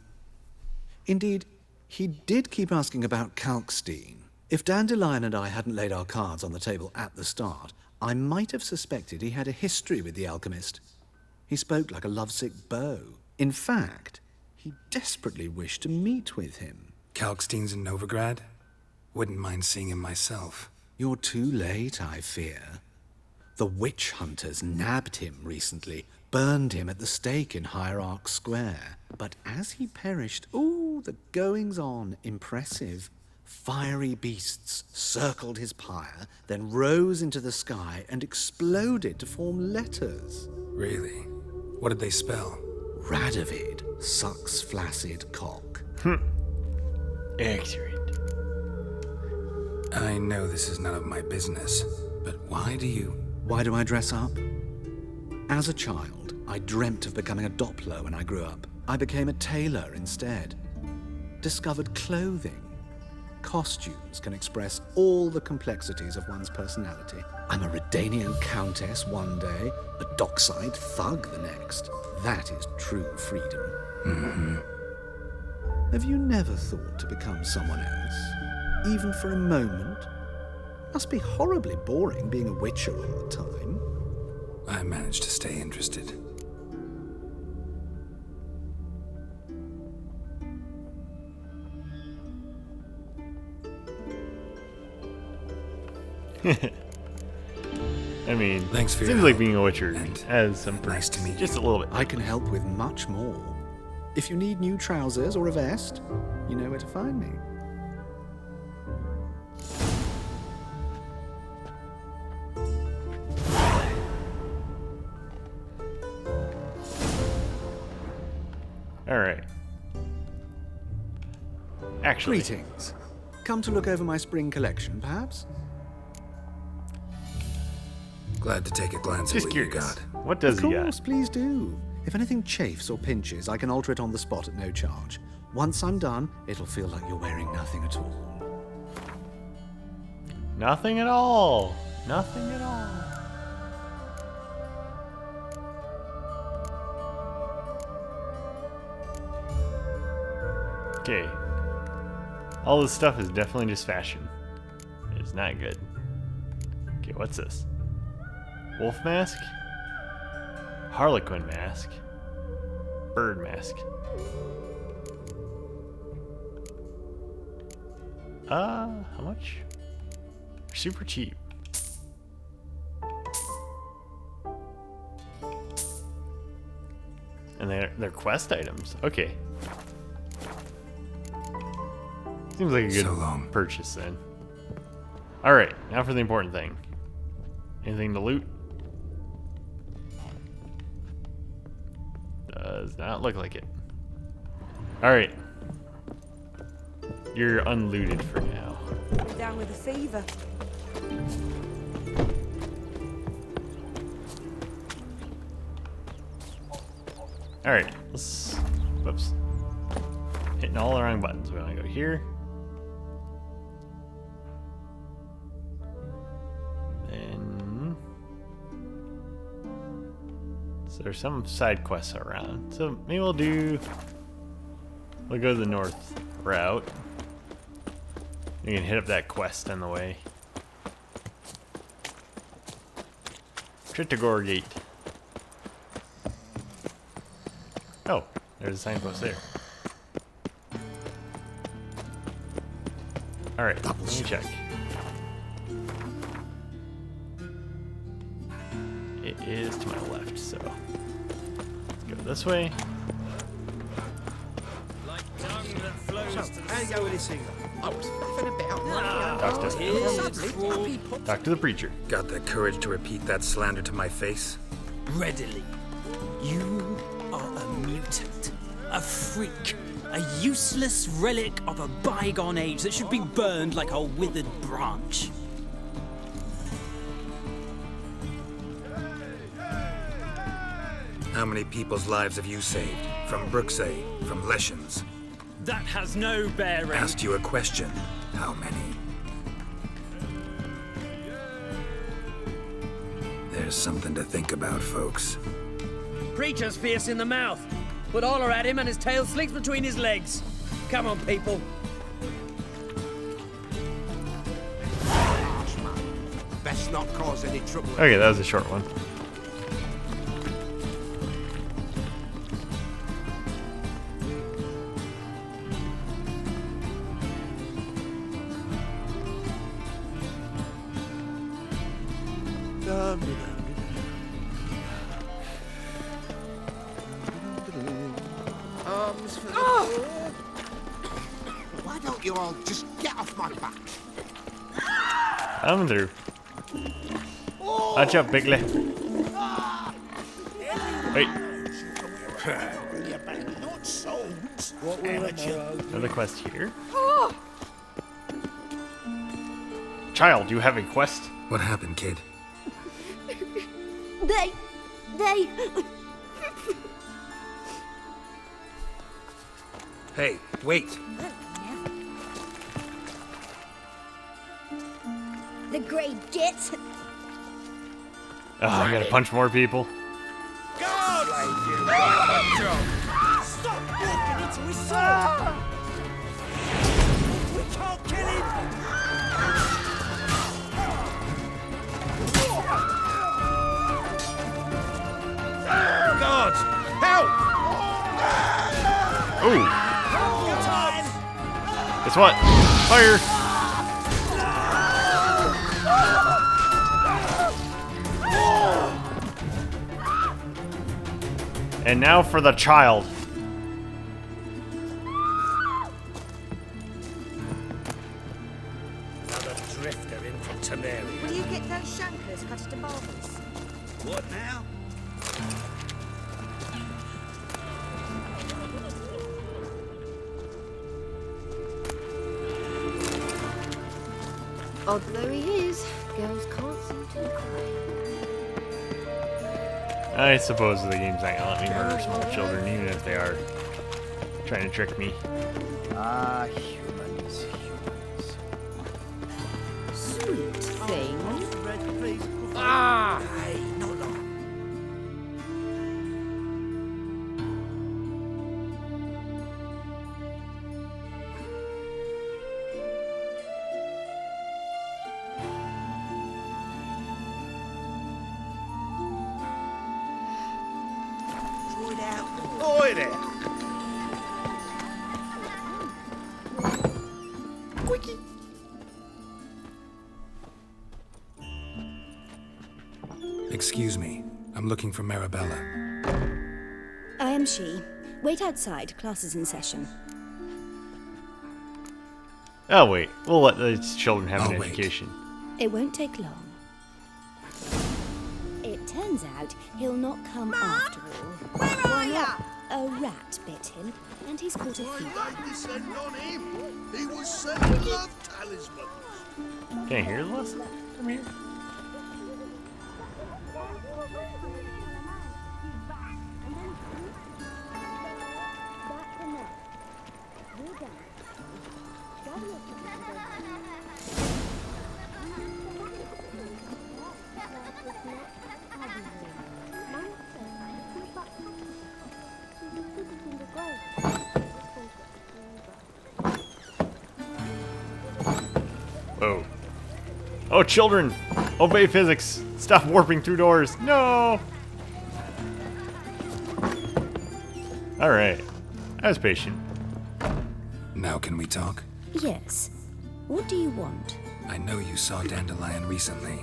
indeed, he did keep asking about Kalkstein. If Dandelion and I hadn't laid our cards on the table at the start, I might have suspected he had a history with the alchemist. He spoke like a lovesick beau. In fact, he desperately wished to meet with him. Kalkstein's in Novigrad? Wouldn't mind seeing him myself. You're too late, I fear. The witch hunters nabbed him recently, burned him at the stake in Hierarch Square. But as he perished, ooh, the goings-on, impressive. Fiery beasts circled his pyre, then rose into the sky and exploded to form letters. Really? What did they spell? Radovid sucks flaccid cock. Excellent. I know this is none of my business, but why do I dress up? As a child, I dreamt of becoming a Doppler when I grew up. I became a tailor instead. Discovered clothing. Costumes can express all the complexities of one's personality. I'm a Redanian countess one day, a dockside thug the next. That is true freedom. Mm-hmm. Have you never thought to become someone else? Even for a moment? Must be horribly boring being a witcher all the time. I managed to stay interested. I mean, thanks for seems your like help. being a witcher And has some perks. nice to meet you. Just a little bit. I can help with much more. If you need new trousers or a vest, you know where to find me. Alright. Actually. Greetings. Come to look over my spring collection, perhaps? Glad to take a glance Just at what curious. you got. What does Of he got? course, please do. If anything chafes or pinches, I can alter it on the spot at no charge. Once I'm done, it'll feel like you're wearing nothing at all. Nothing at all. Nothing at all. Okay. All this stuff is definitely just fashion. It's not good. Okay, what's this? Wolf mask? Harlequin mask? Bird mask? How much? They're super cheap. And they're quest items. Okay. Seems like a good So long. purchase then. Alright, now for the important thing. Anything to loot? Does not look like it. Alright. You're unlooted for now. Down with a fever. Alright, let's... Whoops. Hitting all the wrong buttons. We want to go here. Then... So there's some side quests around. So maybe we'll go the north route. You can hit up that quest on the way. Tritagor Gate. Oh, there's a signpost there. Alright, let me check. It is to my left, so let's go this way. Like tongue that flows to the how you go with this thing? I was riffing about. Talk to the preacher. Got the courage to repeat that slander to my face? Readily. You are a mutant, a freak, a useless relic of a bygone age that should be burned like a withered branch. How many people's lives have you saved? From Brooksay, from Leshens? That has no bearing. Asked you a question. How many? There's something to think about, folks. Preacher's fierce in the mouth. Put holler at him and his tail slinks between his legs. Come on, people. Best not cause any trouble. Okay, that was a short one. Why don't you all just get off my back? I'm through. Watch out, Bigley. Wait. Another quest here. Child, you have a quest? What happened, kid? They... Hey, wait. The great git. Oh, I gotta punch more people. Stop walking into his sword! We can't kill him! Guards! Help! Ooh. Guess what? Fire! And now for the child. Another drifter in from Temeria. Will you get those shankers cut to barbers? What now? Odd though he is, girls can't seem to look away. I suppose the game's not gonna let me murder small children, even if they are trying to trick me. Ah, humans. Sweet thing. Ah! Hey, not long. Oi there! Excuse me. I'm looking for Marabella. I am she. Wait outside. Class is in session. Oh wait, we'll let these children have I'll an wait. education. It won't take long. It turns out he'll not come after all. Where are ya? A rat bit him, and he's caught a Why fever. don't descend on him? He was sent love talismans. Can I hear the lesson? Come here. Oh. Oh, children! Obey physics! Stop warping through doors! No! Alright. I was patient. Now can we talk? Yes. What do you want? I know you saw Dandelion recently.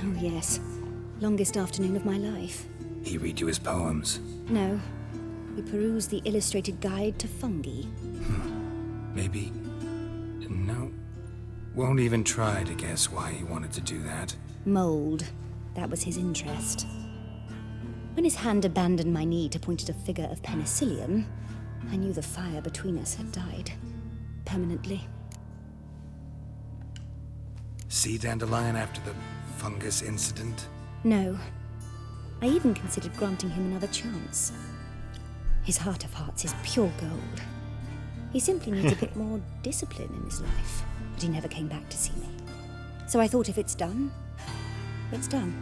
Oh, yes. Longest afternoon of my life. He read you his poems. No. We perused the illustrated guide to fungi. Maybe. No. Won't even try to guess why he wanted to do that. Mold. That was his interest. When his hand abandoned my knee to point at a figure of penicillium, I knew the fire between us had died. Permanently. See Dandelion after the fungus incident? No. I even considered granting him another chance. His heart of hearts is pure gold. He simply needs a bit more discipline in his life. But he never came back to see me. So I thought if it's done, it's done.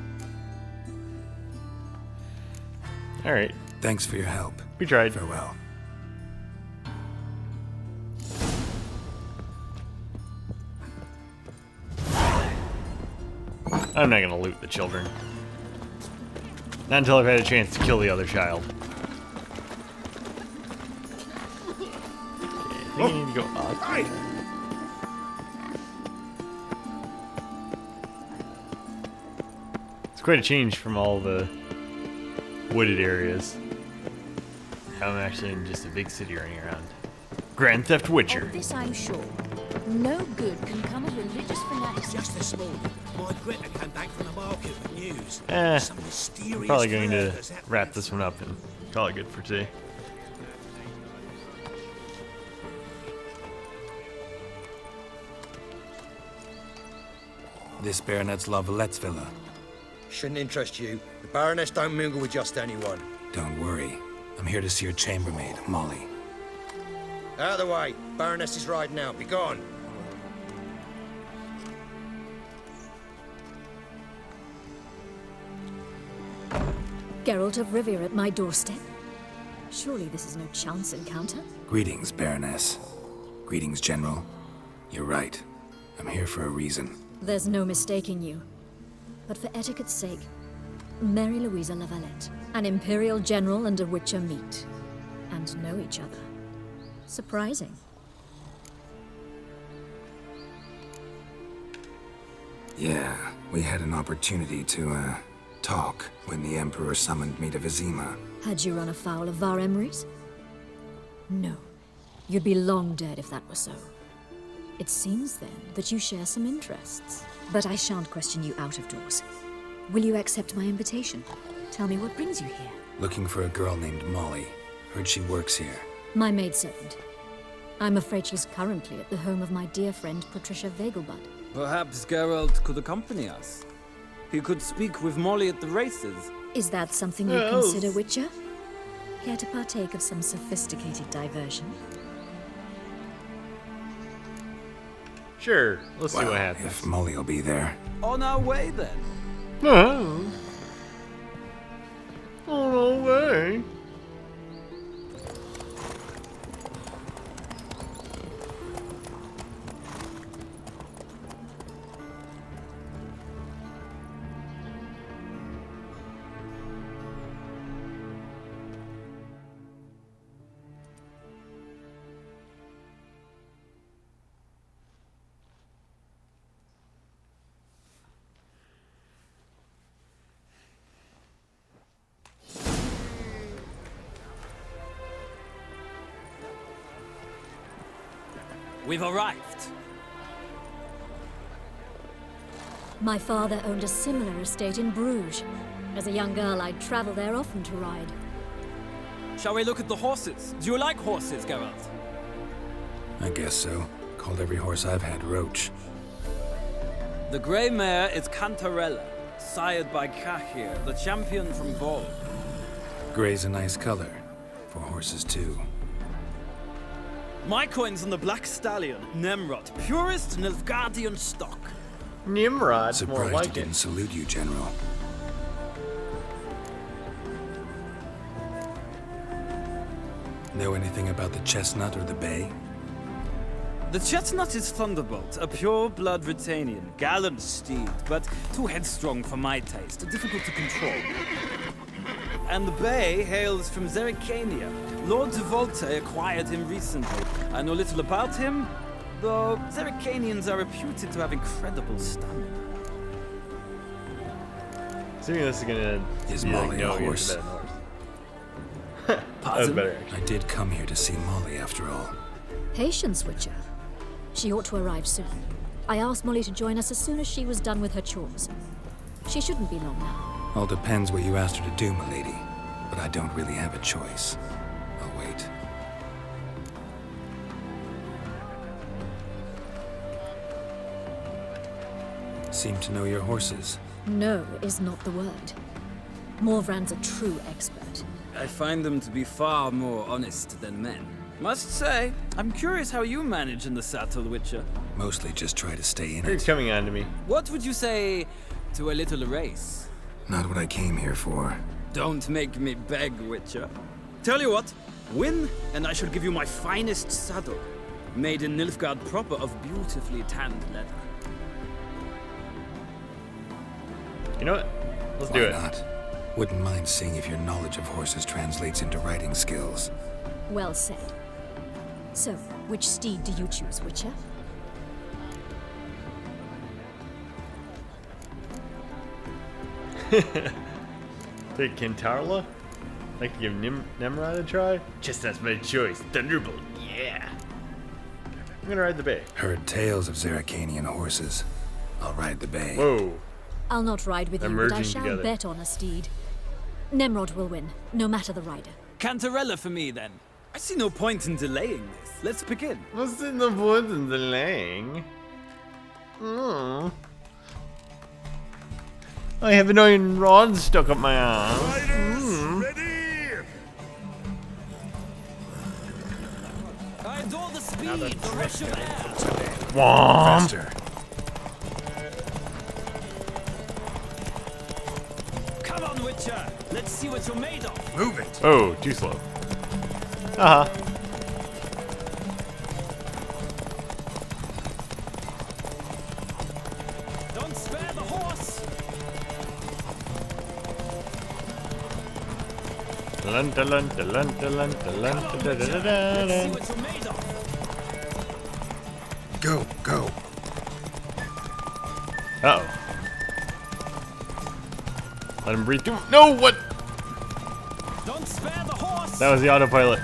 Alright. Thanks for your help. We tried. Farewell. I'm not gonna loot the children. Not until I've had a chance to kill the other child. Okay, I think I need to go up. It's quite a change from all the wooded areas. I'm actually in just a big city running around. Grand Theft Witcher. Of this I'm sure. No good can come of religious fanaticism. Just this morning, my Greta came back from the market with news. Some I'm mysterious probably going to murders happening. wrap this one up and call it good for today. This Baronet's Lavallette's villa. Shouldn't interest you. The Baroness don't mingle with just anyone. Don't worry. I'm here to see your chambermaid, Molly. Out of the way. Baroness is riding out. Be gone. Geralt of Rivia at my doorstep? Surely this is no chance encounter? Greetings, Baroness. Greetings, General. You're right. I'm here for a reason. There's no mistaking you. But for etiquette's sake, Mary Louisa Lavalette, an Imperial General and a Witcher meet. And know each other. Surprising. Yeah, we had an opportunity to, talk when the Emperor summoned me to Vizima. Had you run afoul of Var Emrys? No. You'd be long dead if that were so. It seems, then, that you share some interests. But I shan't question you out of doors. Will you accept my invitation? Tell me what brings you here. Looking for a girl named Molly. Heard she works here. My maidservant. I'm afraid she's currently at the home of my dear friend Patricia Vegelbud. Perhaps Geralt could accompany us. He could speak with Molly at the races. Is that something you consider, Witcher? Care to partake of some sophisticated diversion? Sure, let's see what happens. If Molly will be there. On our way, then. Oh. On our way. We've arrived. My father owned a similar estate in Bruges. As a young girl, I'd travel there often to ride. Shall we look at the horses? Do you like horses, Geralt? I guess so. Called every horse I've had Roach. The grey mare is Cantarella, sired by Cahir, the champion from Vol. Gray's a nice color. For horses, too. My coin's on the Black Stallion, Nemrod, purest Nilfgaardian stock. Nimrod, Surprised more like he didn't salute you, General. Know anything about the chestnut or the bay? The chestnut is Thunderbolt, a pure-blood Britannian, gallant steed, but too headstrong for my taste, difficult to control. And the bay hails from Zerrikania. Lord de Volte acquired him recently. I know little about him, though Zerrikanians are reputed to have incredible stamina. Assuming this is gonna Is be Molly like, a no, horse? he's a better horse. That was better, actually. I did come here to see Molly, after all. Patience, Witcher. She ought to arrive soon. I asked Molly to join us as soon as she was done with her chores. She shouldn't be long now. All depends what you asked her to do, milady. But I don't really have a choice. I'll wait. Seem to know your horses. No is not the word. Morvran's a true expert. I find them to be far more honest than men. Must say, I'm curious how you manage in the saddle, Witcher. Mostly just try to stay in You're it. coming on to me. What would you say to a little race? Not what I came here for. Don't make me beg, Witcher. Tell you what, win, and I shall give you my finest saddle, made in Nilfgaard proper of beautifully tanned leather. You know what? Let's Why do it. not? Wouldn't mind seeing if your knowledge of horses translates into riding skills. Well said. So, which steed do you choose, Witcher? Take Kintarla? Like to give Nemrod a try? Chestnut's my choice. Thunderbolt, yeah. I'm gonna ride the bay. Heard tales of Zeracanian horses. I'll ride the bay. Whoa. I'll not ride with They're you, but I merging shall together. bet on a steed. Nemrod will win, no matter the rider. Cantarella for me, then. I see no point in delaying this. Let's begin. What's in the woods and delaying? I have an iron rod stuck up my arm. I adore the speed, the rush of air. Faster. Come on, Witcher. Let's see what you're made of. Move it. Oh, too slow. Uh-huh. Don't spare the horse. Dun, dun, dun, dun, dun, dun, dun, dun, dun, dun, dun, dun. Let's see what you're made of. Go, go. Uh-oh. Let him breathe through. No, what? Don't spare the horse. That was the autopilot.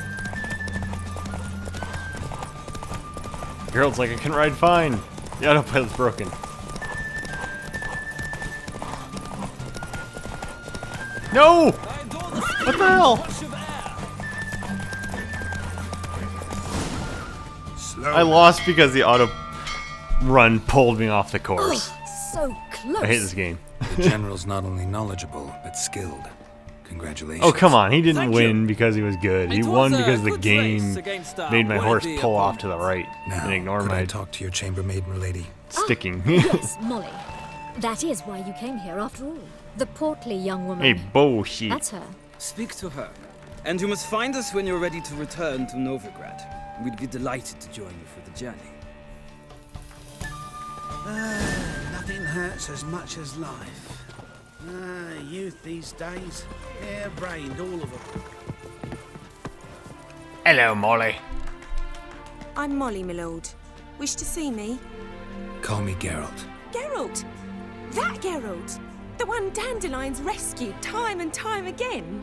Geralt's like, I can ride fine. The autopilot's broken. No! What the hell? I lost because the auto run pulled me off the course. So close. I hate this game. The general's not only knowledgeable, but skilled. Congratulations. Oh, come on. He didn't win because he was good. He It was won a because the good game race against a made my horse worthy pull off to the right Now, and ignore could my I talk to your chambermaid, milady? sticking. Yes, Molly. That is why you came here after all. The portly young woman. Hey, bullshit. That's her. Speak to her. And you must find us when you're ready to return to Novigrad. We'd be delighted to join you for the journey. Nothing hurts as much as life. Youth these days, hair-brained, all of them. Hello, Molly. I'm Molly, my lord. Wish to see me? Call me Geralt. Geralt! That Geralt! The one Dandelion's rescued time and time again.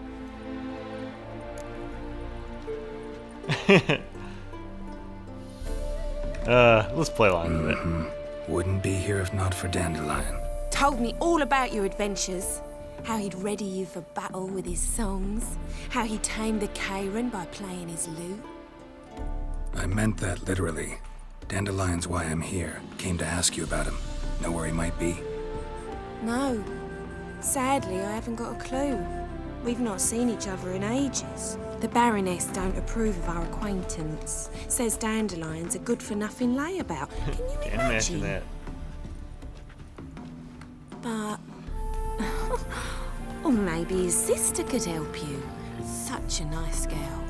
Let's play along with it. Wouldn't be here if not for Dandelion. Told me all about your adventures. How he'd ready you for battle with his songs. How he tamed the Kairan by playing his lute. I meant that literally. Dandelion's why I'm here. Came to ask you about him. Know where he might be? No. Sadly, I haven't got a clue. We've not seen each other in ages. The Baroness don't approve of our acquaintance. Says Dandelion's a good-for-nothing layabout. Can you Can't imagine? imagine that. But... or maybe his sister could help you. Such a nice girl.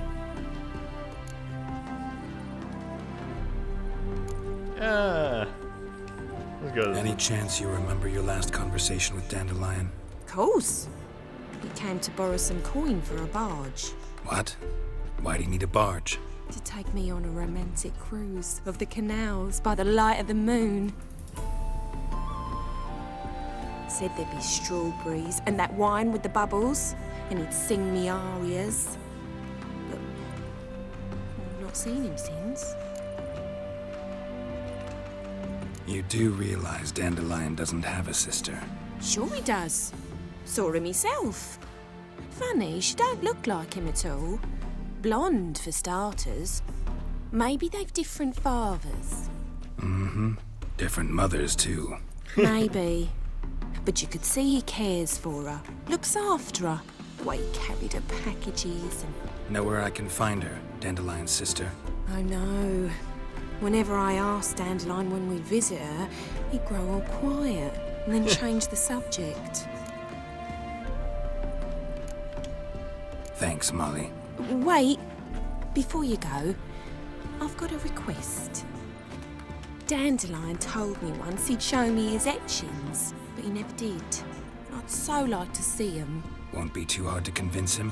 Let's go. Any chance you remember your last conversation with Dandelion? Of course. He came to borrow some coin for a barge. What? Why do you need a barge? To take me on a romantic cruise of the canals by the light of the moon. Said there'd be strawberries and that wine with the bubbles, and he'd sing me arias. But I've not seen him since. You do realize Dandelion doesn't have a sister. Sure he does. Saw him himself. Funny, she don't look like him at all. Blonde, for starters. Maybe they've different fathers. Mm-hmm. Different mothers, too. Maybe. But you could see he cares for her. Looks after her. The way he carried her packages and... Know where I can find her, Dandelion's sister? I know. Whenever I asked Dandelion when we'd visit her, he'd grow all quiet and then change the subject. Thanks, Molly. Wait, before you go, I've got a request. Dandelion told me once he'd show me his etchings, but he never did. I'd so like to see them. Won't be too hard to convince him.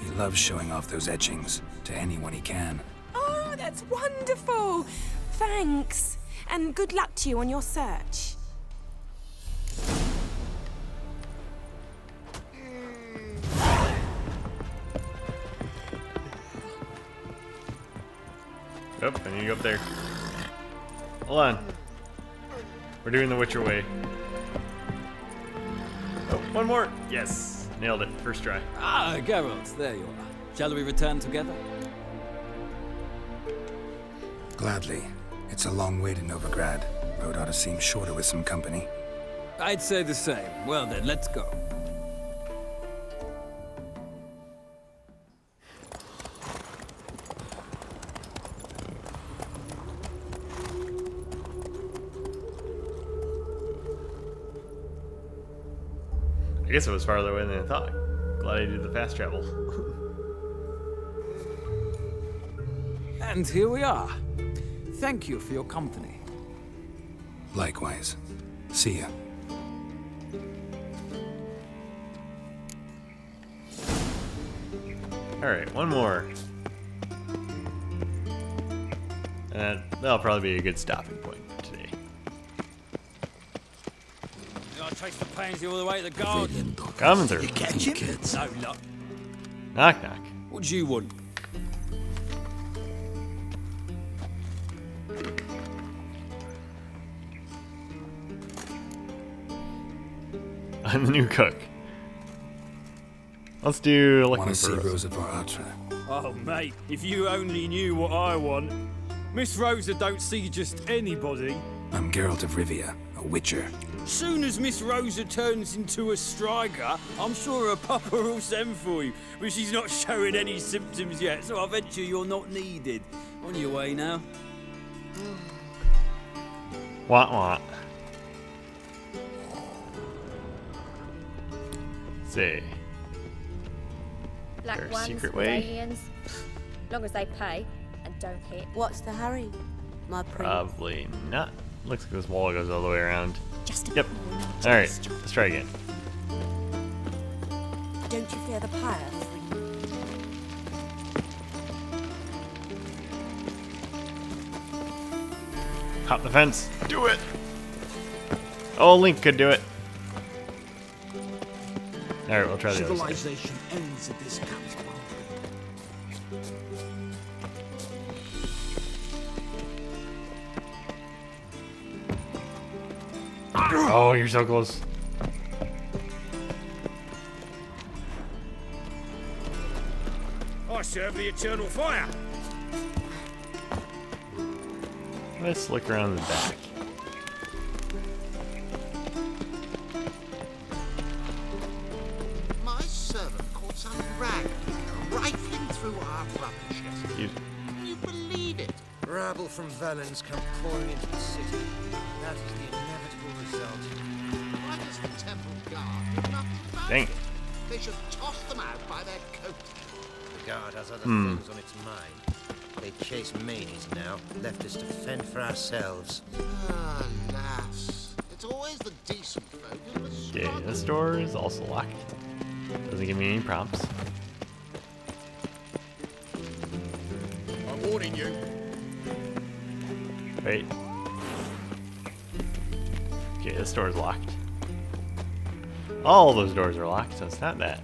He loves showing off those etchings to anyone he can. Oh, that's wonderful! Thanks, and good luck to you on your search. Oh, I need to go up there. Hold on. We're doing the Witcher way. Oh, one more. Yes. Nailed it. First try. Ah, Geralt, there you are. Shall we return together? Gladly. It's a long way to Novigrad. Road ought to seem shorter with some company. I'd say the same. Well then, let's go. I guess it was farther away than I thought. Glad I did the fast travel. And here we are. Thank you for your company. Likewise. See ya. Alright, one more. And that'll probably be a good stopping point for today. I traced the pansy all the way to the garden. Coming through. You catch him? No, no. Knock, knock. What do you want? I'm the new cook. Let's do looking Wanna for see Rosa. Rosa Varatra? Oh, mate, if you only knew what I want. Miss Rosa don't see just anybody. I'm Geralt of Rivia, a witcher. Soon as Miss Rosa turns into a striker, I'm sure her papa will send for you. But she's not showing any symptoms yet, so I venture you're not needed. On your way now. Wah wah. See. Black There's a ones, secret way. Dandelions. Long as they pay and don't hit. What's the hurry, my prince? Probably not. Looks like this wall goes all the way around. Just a Yep. Alright, let's try again. Don't you fear the pyre? Hop the fence. Do it! Oh, Link could do it. Alright, we'll try the other side. Civilization ends at this camp's boundary. Oh, you're so close. I serve the eternal fire. Let's look around the back. My servant caught some rag rifling through our rubbish yesterday. Can you believe it? Rabble from Valens come pouring into the city. That is the inevitable result. Why does the temple guard do nothing about Dang it? it. They should toss them out by their coat. The guard has other Hmm. things on its mind. They chase manies now, left us to fend for ourselves. Alas, it's always the decent folk who must Okay, struggle. this door is also locked. Doesn't give me any prompts. I'm warning you. Wait. Okay, this door is locked. All those doors are locked, so it's not that.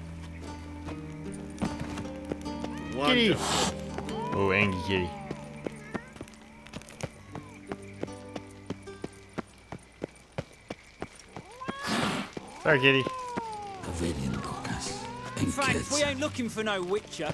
Kitty! Oh, angry kitty. Sorry, kitty. Frank, we ain't looking for no witcher.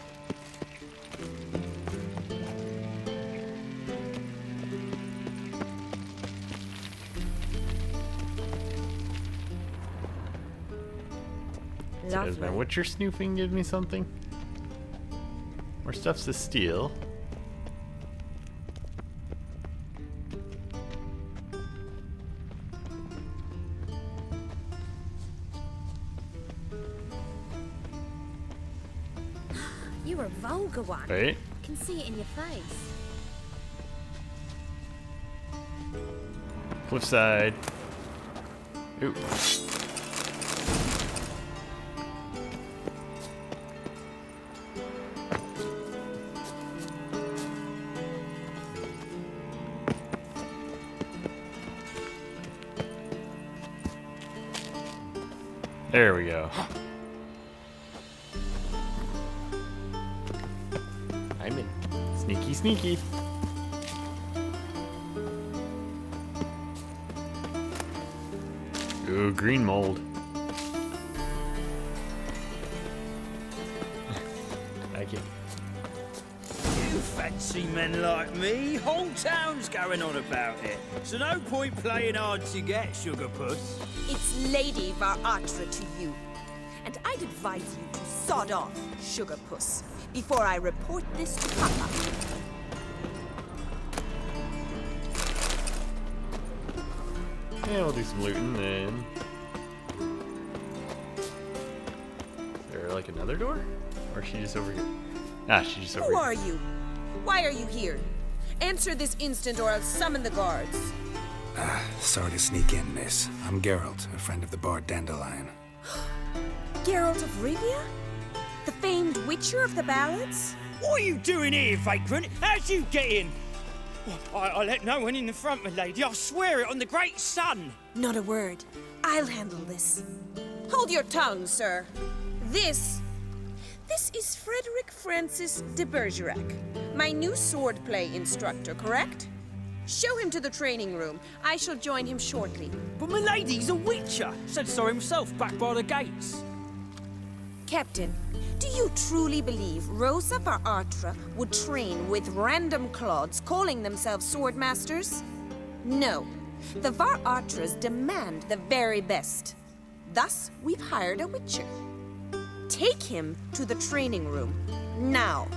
So does my Witcher snooping give me something? More stuffs to steal. You're a vulgar one. Wait. I can see it in your face. Cliffside. Ooh. There we go. I'm in. Sneaky, sneaky. Ooh, green mold. I can. You fancy men like me? Whole town's going on about it. So no point playing hard to get, Sugar Puss. It's Lady Varatra to you. And I'd advise you to sod off, Sugar Puss, before I report this to Papa. Yeah, we'll do some looting then. Is there like another door? Or is she just over here? Ah, she's just over Who here. are you? Why are you here? Answer this instant or I'll summon the guards. Sorry to sneak in, miss. I'm Geralt, a friend of the bard Dandelion. Geralt of Rivia? The famed witcher of the ballads? What are you doing here, vagrant? How'd you get in? I let no one in the front, my lady. I swear it on the great sun. Not a word. I'll handle this. Hold your tongue, sir. This is Frederick Francis de Bergerac, my new swordplay instructor, correct? Show him to the training room. I shall join him shortly. But my lady's a witcher. Said so himself back by the gates. Captain, do you truly believe Rosa Varatra would train with random clods calling themselves swordmasters? No. The Varatras demand the very best. Thus, we've hired a witcher. Take him to the training room, now.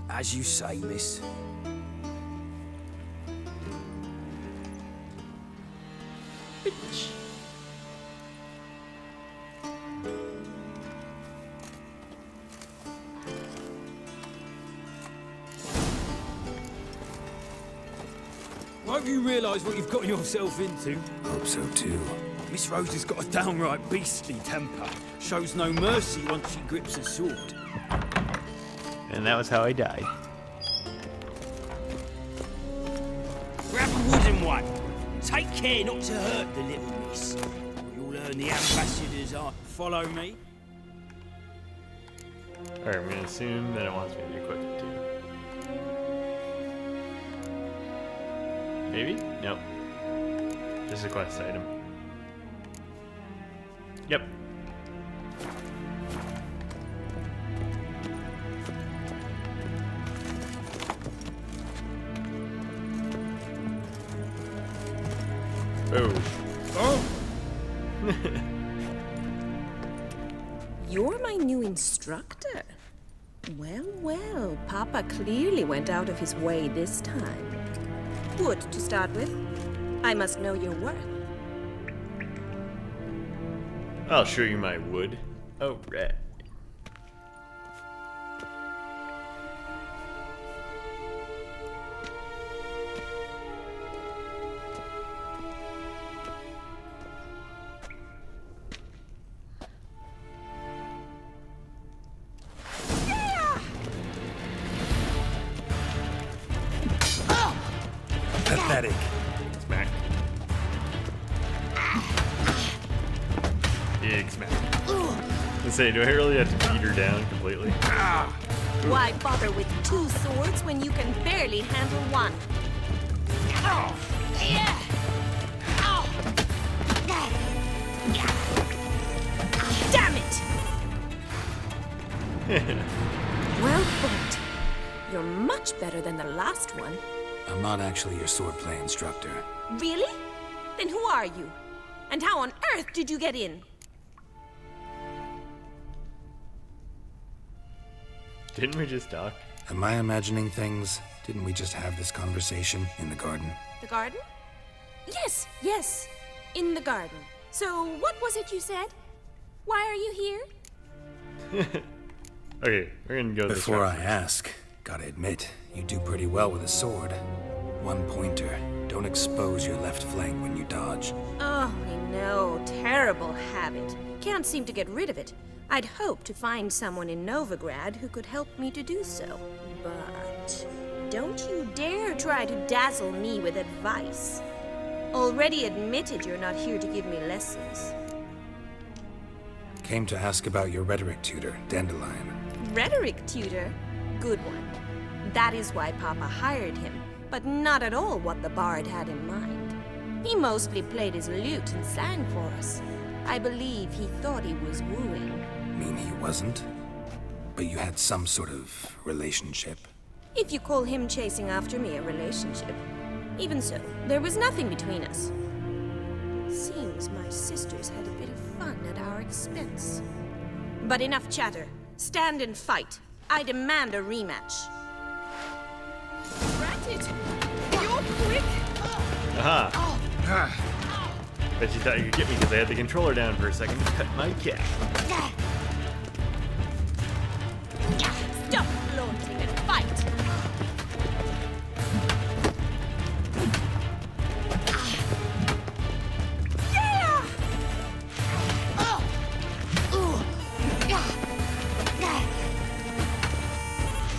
As you say, miss. Bitch. Hope you realise what you've gotten yourself into. Hope so too. Miss Rose has got a downright beastly temper. Shows no mercy once she grips a sword. And that was how I died. Grab a wooden one. Take care not to hurt the little miss. You'll learn the ambassadors are. Follow me. Alright, I'm gonna assume that it wants me to equip it too. Maybe? Nope. Just a quest item. Yep. Oh. Oh! You're my new instructor. Well, well, Papa clearly went out of his way this time. Wood, to start with. I must know your worth. I'll show you my wood. Oh, right. Pathetic. Smack. Big smack. Let's say, do I really have to beat her down completely? Why bother with two swords when you can barely handle one? Damn it! Well fought. You're much better than the last one. I'm not actually your swordplay instructor. Really? Then who are you? And how on earth did you get in? Didn't we just talk? Am I imagining things? Didn't we just have this conversation in the garden? The garden? Yes, yes. In the garden. So, what was it you said? Why are you here? Okay, we're gonna go this Before route. I ask, gotta admit, you do pretty well with a sword. One pointer. Don't expose your left flank when you dodge. Oh, I know. Terrible habit. Can't seem to get rid of it. I'd hoped to find someone in Novigrad who could help me to do so. But don't you dare try to dazzle me with advice. Already admitted you're not here to give me lessons. Came to ask about your rhetoric tutor, Dandelion. Rhetoric tutor? Good one. That is why Papa hired him, but not at all what the bard had in mind. He mostly played his lute and sang for us. I believe he thought he was wooing. Mean he wasn't? But you had some sort of relationship? If you call him chasing after me a relationship. Even so, there was nothing between us. Seems my sisters had a bit of fun at our expense. But enough chatter. Stand and fight. I demand a rematch. Ratted! You're quick! Aha! Bet you thought you could get me because I had the controller down for a second to cut my cap. Stop flaunting and fight!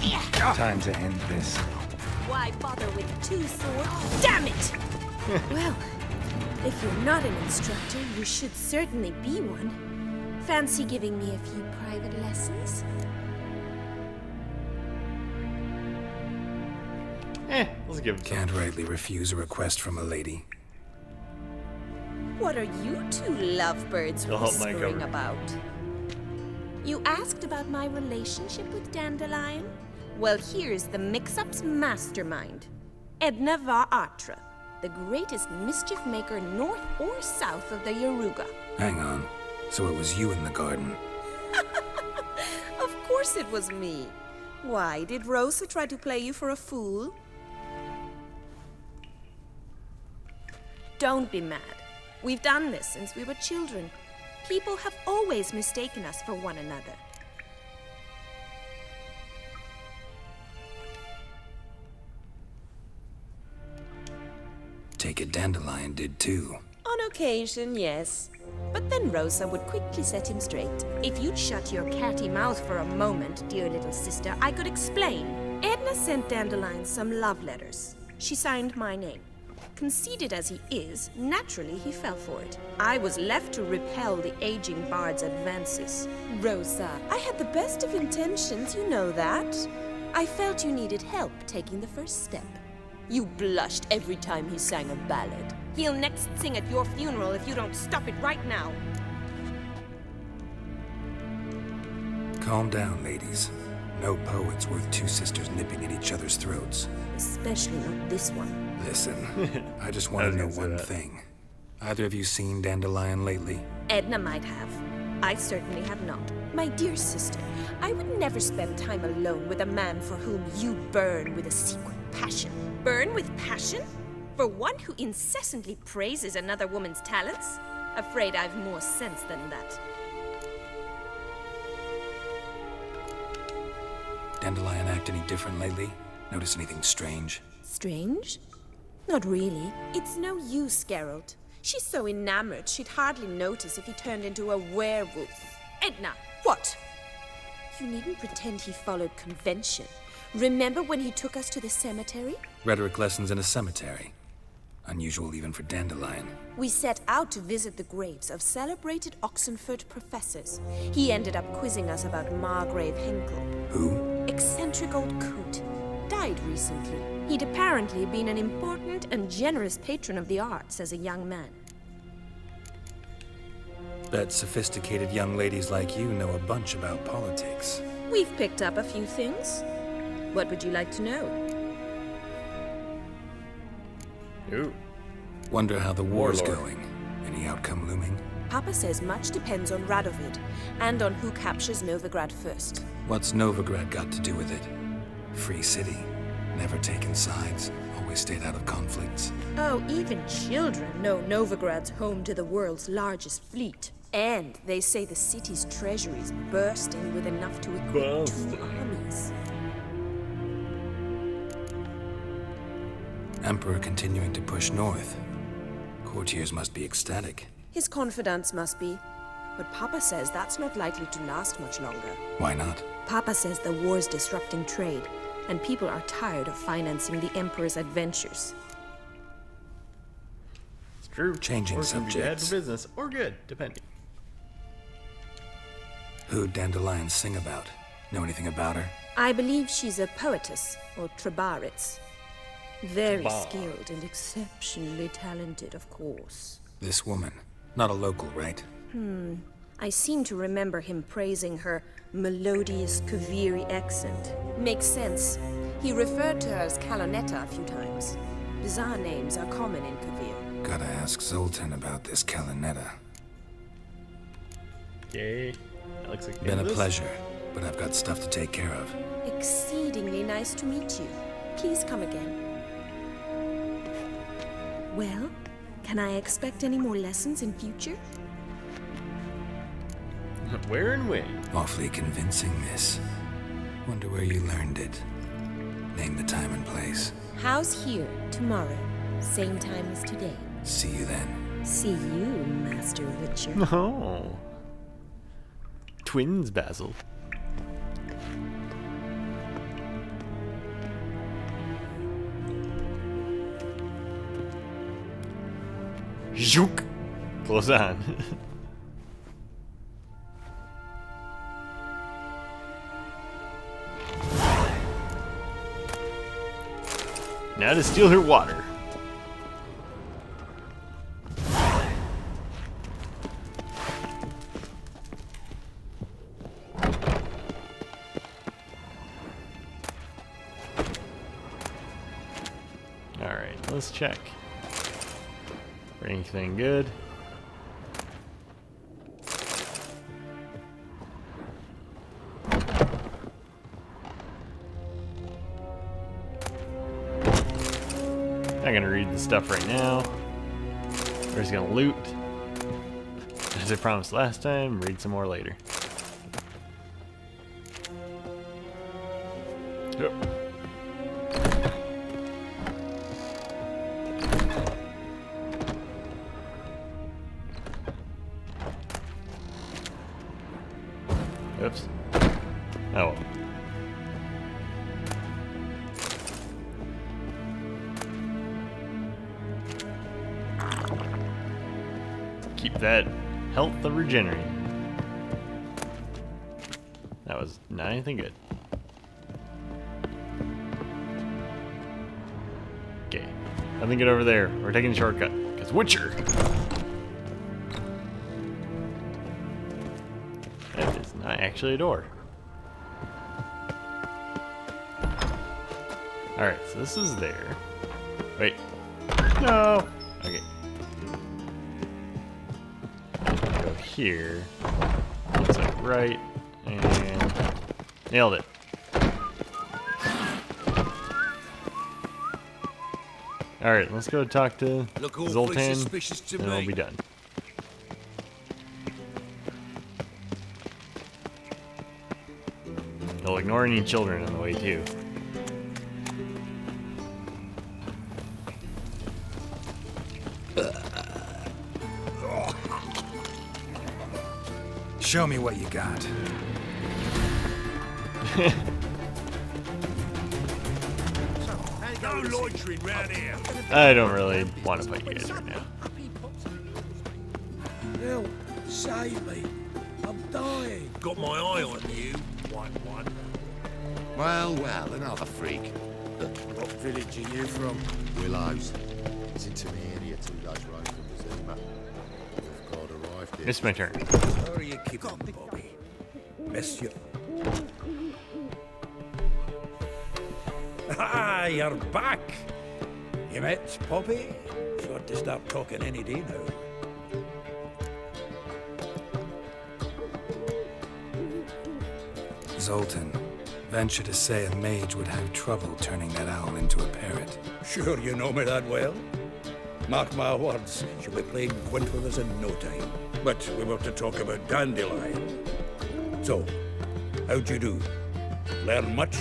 Yeah! Time to end this. Why bother with two swords? Damn it! Well, if you're not an instructor, you should certainly be one. Fancy giving me a few private lessons? Let's give it. Can't rightly refuse a request from a lady. What are you two lovebirds I'll help Mike whispering over. about? You asked about my relationship with Dandelion? Well, here's the mix-up's mastermind. Edna Va Atra, the greatest mischief maker north or south of the Yaruga. Hang on. So it was you in the garden. Of course it was me. Why, did Rosa try to play you for a fool? Don't be mad. We've done this since we were children. People have always mistaken us for one another. Take it Dandelion did too. On occasion, yes. But then Rosa would quickly set him straight. If you'd shut your catty mouth for a moment, dear little sister, I could explain. Edna sent Dandelion some love letters. She signed my name. Conceited as he is, naturally he fell for it. I was left to repel the aging bard's advances. Rosa, I had the best of intentions, you know that. I felt you needed help taking the first step. You blushed every time he sang a ballad. He'll next sing at your funeral if you don't stop it right now. Calm down, ladies. No poet's worth two sisters nipping at each other's throats. Especially not this one. Listen, I just want to know one thing. Either of you seen Dandelion lately? Edna might have. I certainly have not. My dear sister, I would never spend time alone with a man for whom you burn with a secret passion. Burn with passion? For one who incessantly praises another woman's talents? Afraid I've more sense than that. Dandelion act any different lately? Notice anything strange? Strange? Not really. It's no use, Geralt. She's so enamored she'd hardly notice if he turned into a werewolf. Edna! What? You needn't pretend he followed convention. Remember when he took us to the cemetery? Rhetoric lessons in a cemetery. Unusual even for Dandelion. We set out to visit the graves of celebrated Oxenford professors. He ended up quizzing us about Margrave Henkel. Who? Eccentric old coot. Died recently. He'd apparently been an important and generous patron of the arts as a young man. Bet sophisticated young ladies like you know a bunch about politics. We've picked up a few things. What would you like to know? Ooh. Wonder how the war's going. Any outcome looming? Papa says much depends on Radovid, and on who captures Novigrad first. What's Novigrad got to do with it? Free city. Never taken sides. Always stayed out of conflicts. Oh, even children know Novigrad's home to the world's largest fleet. And they say the city's treasury's bursting with enough to equip 2 armies. Emperor continuing to push north. Courtiers must be ecstatic. His confidants must be. But Papa says that's not likely to last much longer. Why not? Papa says the war's disrupting trade, and people are tired of financing the Emperor's adventures. It's true. Changing or can be bad subjects. for business, or good, depending. Who'd Dandelion sing about? Know anything about her? I believe she's a poetess, or Trebaritz. Very Bob. skilled and exceptionally talented, of course. This woman, not a local, right? I seem to remember him praising her melodious Kaviri accent. Makes sense. He referred to her as Kalonetta a few times. Bizarre names are common in Kavir. Gotta ask Zoltan about this Kalinetta. Yay. That looks like Been a pleasure, but I've got stuff to take care of. Exceedingly nice to meet you. Please come again. Well, can I expect any more lessons in future? Where and when? Awfully convincing, miss. Wonder where you learned it. Name the time and place. House here, tomorrow. Same time as today. See you then. See you, Master Witcher. Oh. Twins, Basil. Zook. Close on. Now to steal her water. Alright, let's check. For anything good. Not gonna read the stuff right now. We're just gonna loot. As I promised last time, read some more later. Yep. Oops. Oh well. Keep that health of regenerating. That was not anything good. Okay. Nothing good over there. We're taking a shortcut. Because Witcher! That is not actually a door. Alright, so this is there. Wait. No! Okay. Go here. Looks like right. And nailed it. Alright, let's go talk to Zoltan, and we'll be done. They'll ignore any children on the way, too. Show me what you got. No loitering round here. I don't really want to fight you guys right now. Help, save me. I'm dying. Got my eye on you, white one. Well, well, another freak. What village are you from? Willows. It's into the area 2 days' road from the Zima. We've got arrived here. It's my turn. How are you keeping, Bobby? Miss you. Ah, you're back. You met Poppy? Sure to start talking any day now. Zoltan, venture to say a mage would have trouble turning that owl into a parrot. Sure you know me that well. Mark my words, she'll be playing quint with us in no time. But we were to talk about Dandelion. So, how'd you do? Learn much?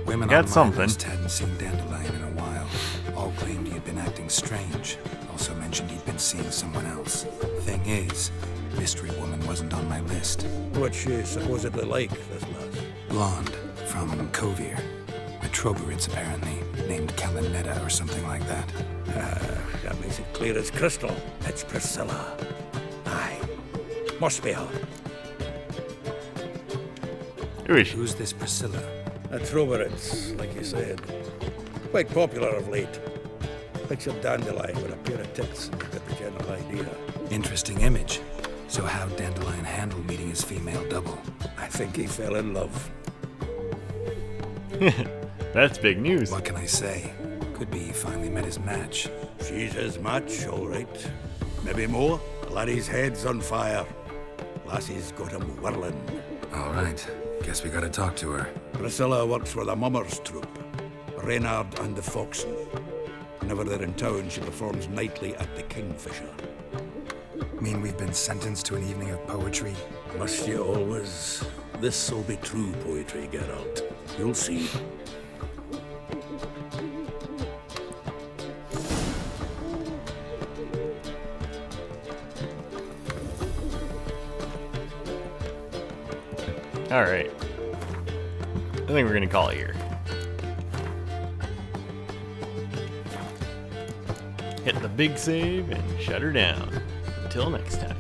Women Got on something. my list hadn't seen Dandelion in a while. All claimed he had been acting strange. Also mentioned he'd been seeing someone else. Thing is, Mystery Woman wasn't on my list. What's she supposedly like, this lass? Blonde, from Kovir. A Troberids, apparently, named Kalinetta or something like that. That makes it clear as crystal. It's Priscilla. Aye. Must be her. Who is she? Who's this Priscilla? A Troubadours, like you said. Quite popular of late. Picture Dandelion with a pair of tits and you get the general idea. Interesting image. So how'd Dandelion handle meeting his female double? I think he fell in love. That's big news. What can I say? Could be he finally met his match. She's his match, all right. Maybe more. The laddie's head's on fire. Lassie's got him whirling. All right. Guess we gotta talk to her. Priscilla works for the Mummers troupe. Reynard and the Foxen. Whenever they're in town, she performs nightly at the Kingfisher. Mean we've been sentenced to an evening of poetry? Must you always? This'll be true poetry, Geralt. You'll see. Alright. I think we're gonna call it here. Hit the big save and shut her down. Until next time.